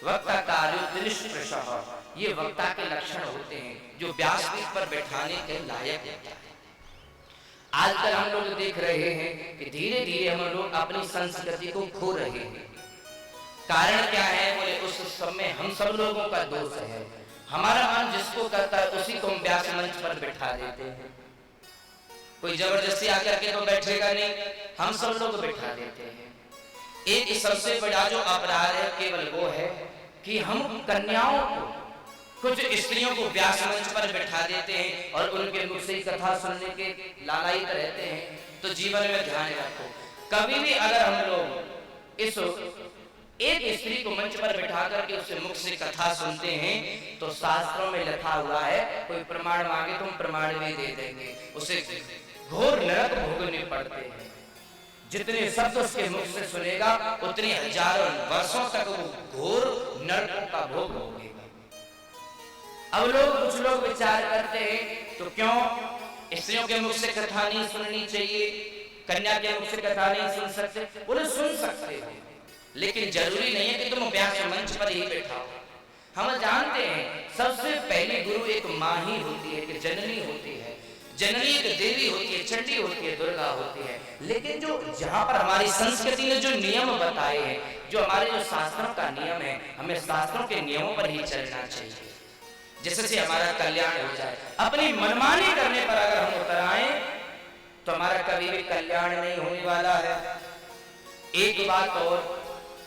वक्ता कार्य दृष्ट, ये वक्ता के लक्षण होते हैं जो व्यासपीठ पर बैठाने के लायक होता है। आजकल हम लोग देख रहे हैं कि धीरे धीरे हम लोग अपनी संस्कृति को खो रहे हैं। कारण क्या है? बोले उस समय हम सब लोगों का दोष है। हमारा मन जिसको करता है उसी को हम व्यास मंच पर बैठा देते हैं। कोई जबरदस्ती आकर के तो बैठेगा नहीं, हम सब लोग बैठा देते हैं। एक सबसे बड़ा जो अपराध है केवल वो है कि हम कन्याओं को, कुछ स्त्रियों को व्यास मंच पर बैठा देते हैं और उनके मुख से कथा सुनने के लालायित रहते हैं। तो जीवन में ध्यान रखो, कभी भी अगर हम लोग इस एक स्त्री को मंच पर बैठा करके उससे मुख से कथा सुनते हैं तो शास्त्रों में लिखा हुआ है, कोई प्रमाण मांगे तुम प्रमाण भी दे देंगे, उसे घोर नरक भोगने पड़ते हैं। जितने शब्द उसके मुख से सुनेगा उतने हजारों वर्षों तक वो घोर नरकों का भोग भोगेगा। अब कुछ लोग विचार करते हैं तो क्यों स्त्रियों के मुख से कथा नहीं सुननी चाहिए, कन्या के मुख से कथा नहीं सुन सकते? बोले सुन सकते हो, लेकिन जरूरी नहीं है कि तुम व्यास मंच पर ही बैठाओ। हम जानते हैं सबसे पहले गुरु एक माँ ही होती है, कि जननी होती है। जननी एक देवी होती है, चंडी होती है, दुर्गा होती है। लेकिन जो जहाँ पर हमारी संस्कृति ने जो नियम बताए हैं, जो हमारे जो शास्त्रों का नियम है, हमें शास्त्रों के नियमों पर ही चलना चाहिए जिससे हमारा कल्याण हो जाए। अपनी मनमानी करने पर अगर हम उतर आए तो हमारा कभी भी कल्याण नहीं होने वाला है। एक बात और,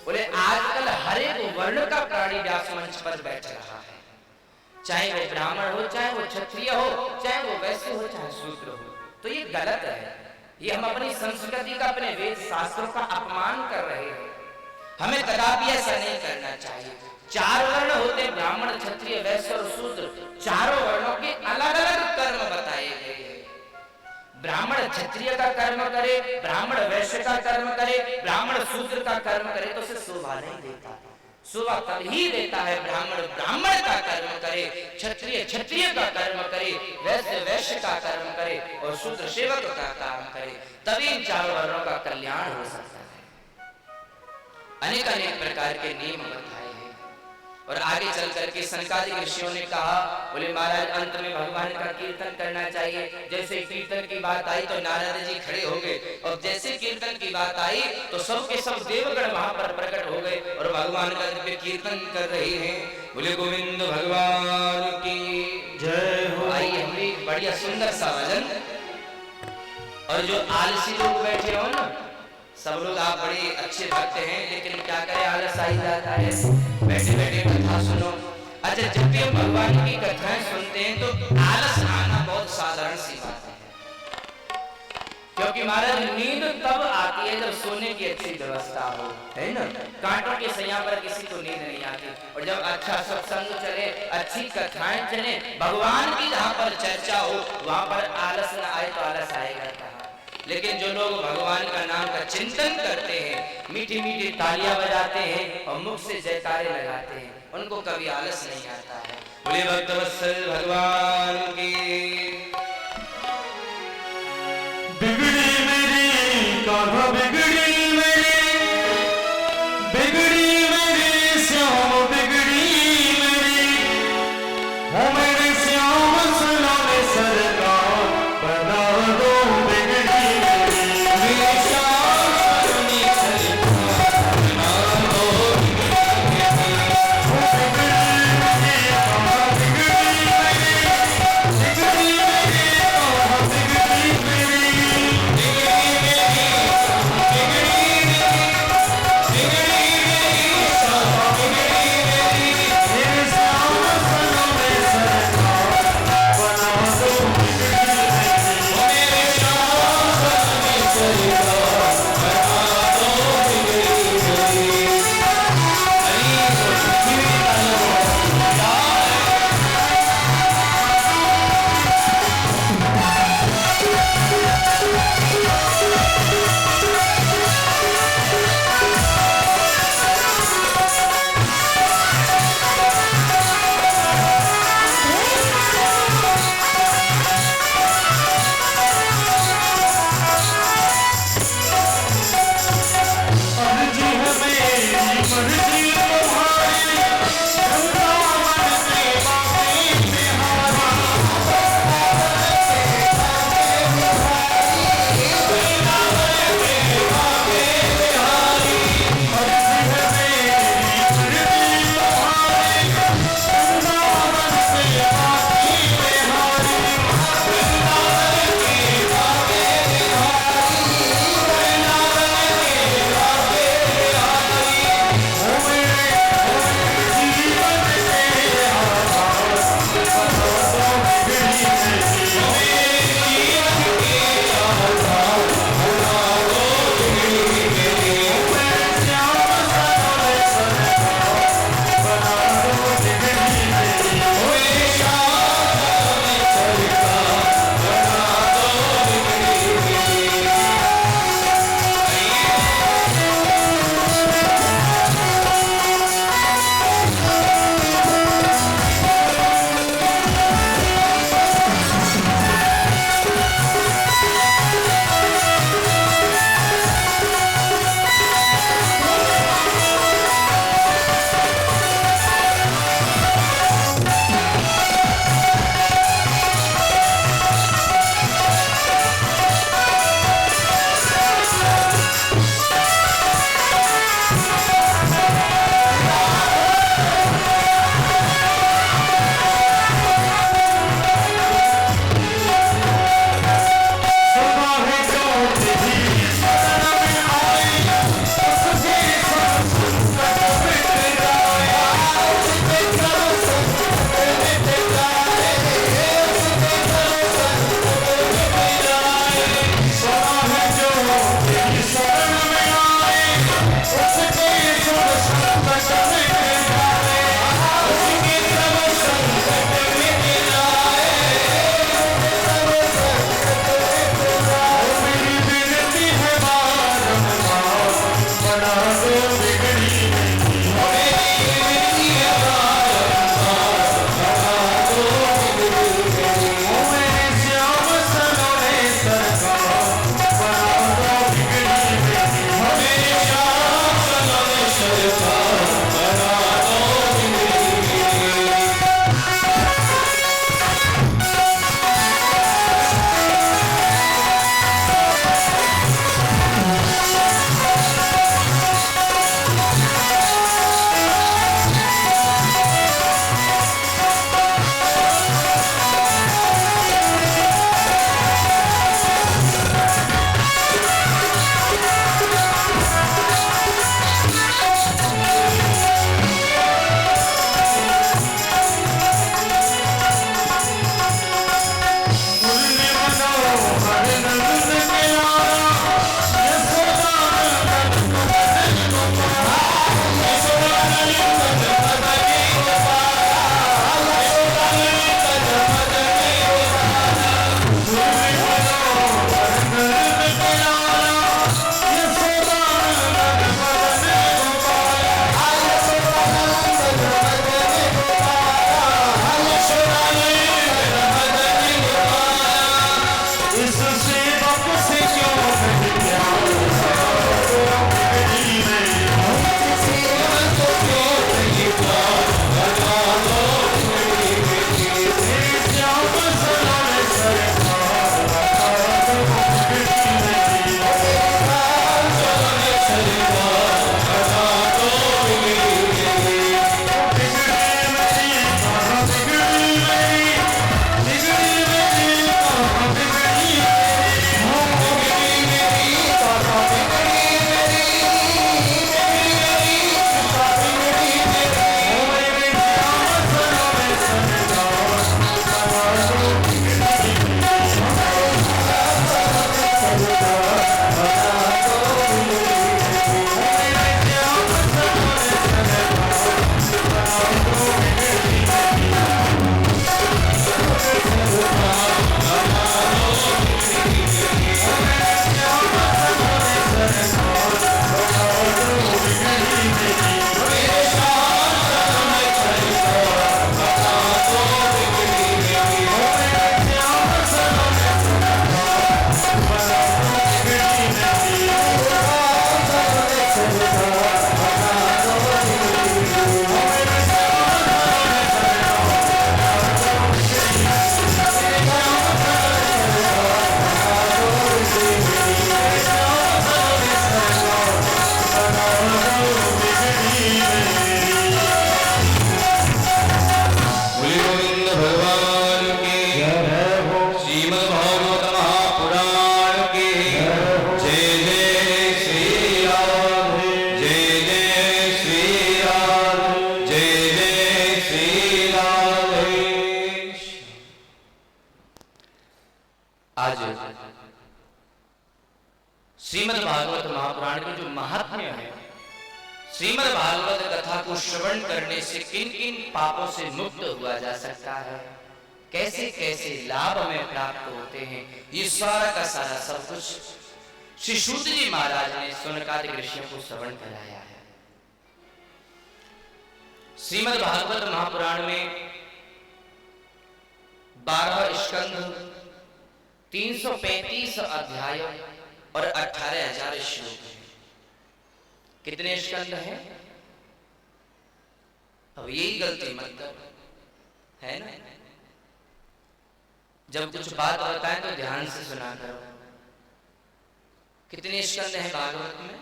बोले आजकल हर एक वर्ण का प्राणी व्यास मंच पर बैठ रहा है, चाहे वो ब्राह्मण हो, चाहे वो क्षत्रिय हो, चाहे वो वैश्य हो, चाहे शूद्र हो। तो ये गलत है। ये हम अपनी संस्कृति का, अपने वेद शास्त्रों का अपमान कर रहे हैं। हमें कदापि ऐसा नहीं करना चाहिए। चार वर्ण होते, ब्राह्मण, क्षत्रिय, वैश्य और शूद्र। चारों वर्णों के अलग अलग कर्म बताए गए हैं। ब्राह्मण क्षत्रिय का कर्म करे, ब्राह्मण वैश्य का कर्म करे, ब्राह्मण शूद्र का कर्म करे तो उसे शोभा नहीं देता। शोभा तब ही देता है ब्राह्मण ब्राह्मण का कर्म करे, क्षत्रिय क्षत्रिय का कर्म करे, वैश्य वैश्य का कर्म करे और शूद्र सेवक का काम करे, तभी इन चारों वर्णों का कल्याण हो सकता है। अनेक अनेक प्रकार के नियम बताए हैं। और आगे चल करके सनकादिक ऋषियों ने कहा, बोले महाराज अंत में भगवान का कीर्तन करना चाहिए। जैसे कीर्तन की बात आई तो नारद जी खड़े हो गए, और जैसे कीर्तन की बात आई तो सब के सब देवगण वहां पर प्रकट हो गए और भगवान का दिव्य कीर्तन कर रहे हैं। बोले गोविंद भगवान की जय हो। आइए हम भी बढ़िया सुंदर सा भजन। और जो आलसी लोग बैठे हो ना, सब लोग आप बड़े अच्छे भक्त हैं, लेकिन क्या करें आलस आ ही जाता है, बैठे बैठे कथा सुनो। अच्छा, जब भी हम भगवान की कथाएं सुनते हैं तो आलस आना बहुत साधारण सी बात है, क्योंकि महाराज नींद तब आती है जब सोने की अच्छी व्यवस्था हो, है ना। कांटों के सैया पर किसी को नींद नहीं आती, और जब अच्छा सत्संग चले, अच्छी कथाएं चले, भगवान की जहाँ पर चर्चा हो वहां पर आलस न आए तो आलस आएगा। लेकिन जो लोग भगवान का नाम का चिंतन करते हैं, मीठी मीठी तालियां बजाते हैं और मुख से जयकारे लगाते हैं, उनको कभी आलस नहीं आता है। बोले भक्तवत्सल भगवान की। बिगड़ी मेरी कहाँ बिगड़ी मेरी, बिगड़ी मेरी श्याम बिगड़ी मेरी, हो मेरे श्याम सुनाने सरकार बना दो। बिगड़ी सेवक से क्यों नहीं प्यार, बिगड़ी मेरी सेवक को क्यों नहीं प्यार, लगा लो बिगड़ी मेरी, श्याम सरण सरकार, लगा लो बिगड़ी मेरी, श्याम सरण सरकार, लगा लो बिगड़ी मेरी, बिगड़ी मेरी कहाँ बिगड़ी मेरी, बिगड़ी मेरी कहाँ बिगड़ी मेरी, बिगड़ी मेरी कहाँ बिगड़ी मेरी, बिगड़ी मेरी कहाँ बिगड़ी मेरी, ओ मेरे श्याम सरण सरकार, लगा लो बिगड़ी मेरी, श्याम सरण सरकार, लगा लो बिगड़ी मेरी, ओ मेरे श्याम सरण सरकार, लगा लो बिगड़ी मेरी। बोले गोविंद भगवान की श्रीमद् भागवत महापुराण की जय जय श्री राम, जय जय श्री राम, जय जय श्री राम। आज श्रीमद् भागवत महापुराण के जो महात्म्य है, श्रीमद् भागवत कथा को श्रवण करने से किन किन पापों से मुक्त हुआ जा सकता है, कैसे कैसे लाभ हमें प्राप्त होते हैं, ये सारा का सारा सब कुछ श्री सूत जी महाराज ने शौनकादिक ऋषियों को श्रवण कराया है। श्रीमद् भागवत महापुराण में 12 स्कंध, 335 अध्याय और 18,000 श्लोक हैं। कितने स्कंद हैं? अब यही गलती मत करो, है ना? जब कुछ बात बताएं तो ध्यान से सुना करो। कितने स्कंद हैं भागवत में?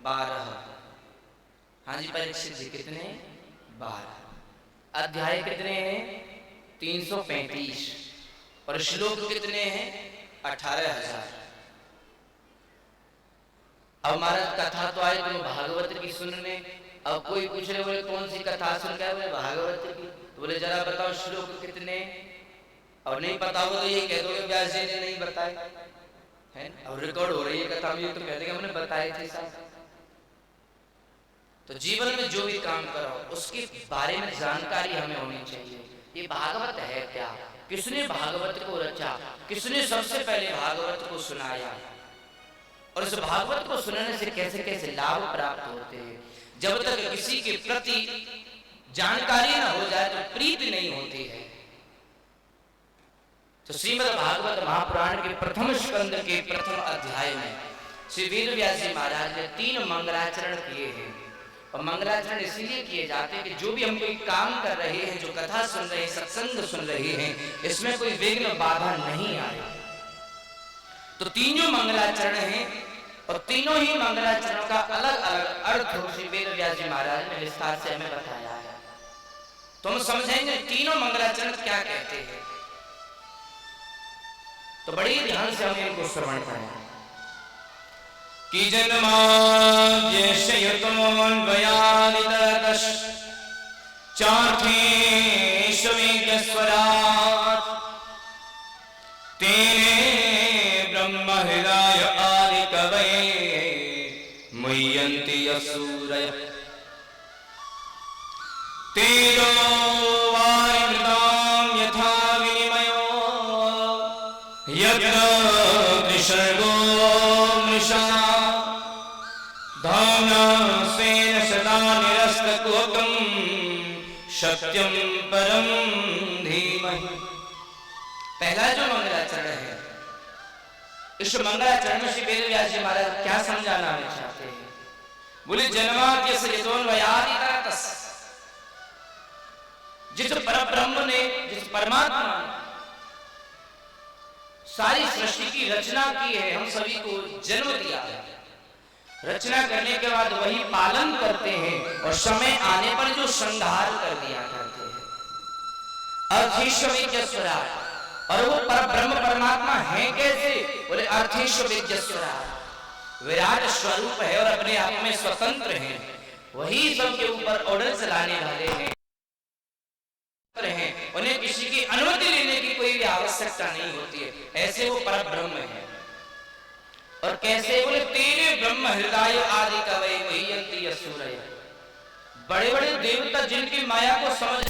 12। हाँ जी परीक्षित जी, कितने? 12। अध्याय कितने हैं? 335। और श्लोक कितने हैं? 18,000। अब हमारा कथा तो आए तुम भागवत की सुनने। अब कोई पूछ रहे बोले कौन सी कथा सुन रहे? बोले भागवत की। तो बोले जरा बताओ श्लोक कितने? और नहीं पता हो तो ये कह दो व्यास जी ने नहीं बताए, है ना? अब रिकॉर्ड हो रही है कथा में, तो कह देंगे हमने बताए थे साहब। तो जीवन में जो भी काम करो उसके बारे में जानकारी हमें होनी चाहिए। ये भागवत है क्या, किसने भागवत को रचा, किसने सबसे पहले भागवत को सुनाया, और इस भागवत को सुनने से कैसे कैसे लाभ प्राप्त होते हैं। जब तक किसी के प्रति जानकारी न हो जाए तो प्रीति नहीं होती है। तो श्रीमद् भागवत महापुराण के प्रथम स्कंद के प्रथम अध्याय में श्री वेद व्यास जी महाराज ने 3 मंगलाचरण किए हैं। और मंगलाचरण इसलिए किए जाते हैं कि जो भी हम कोई काम कर रहे हैं, जो कथा सुन रहे हैं, सत्संग सुन रहे हैं, इसमें कोई विघ्न बाधा नहीं आए। तो 3 मंगलाचरण हैं और तीनों ही मंगलाचरणों का अलग अलग अर्थ श्री वेद व्यास जी महाराज ने विस्तार से हमें बताया है। तो हम समझेंगे तीनों मंगलाचरण क्या कहते हैं। तो बड़ी ध्यान से हमें इनको श्रवण करें। कि जन्माद्यशयतोऽन्वयादितरतश् चार्थेष्वेकस्वरात् तेने ब्रह्महृदाय आदिकवये मुह्यन्ति यस्सूरयः तेजो वारिमृतां यथा विनिमयो यत्र त्रिसर्गो मृषा धाम्ना स्वेन सदा निरस्तकुहकं सत्यं परं धीमहि। पहला जो मंगलाचरण है इस मंगलाचरण में श्री वेद व्यास जी महाराज क्या समझाना हमें चाहते हैं? बोले जन्माद्य से यतोन्वयादि तरतस्, जिस परब्रह्म ने, जिस परमात्मा ने सारी सृष्टि की रचना की है, हम सभी को जन्म दिया है, रचना करने के बाद वही पालन करते हैं और समय आने पर जो संहार कर दिया करते हैं। अर्थीश्वरा, और वो परब्रह्म परमात्मा है कैसे? बोले अर्थीश्वरा, विराट स्वरूप है और अपने आप में स्वतंत्र है, वही सबके ऊपर ऑर्डर चलाने वाले हैं, उन्हें किसी की अनुमति लेने की कोई आवश्यकता नहीं होती है, ऐसे वो परब्रह्म है। और कैसे? बोले तेरे ब्रह्म हृदय आदि कवि वही असुर, बड़े बड़े देवता जिनकी माया को समझ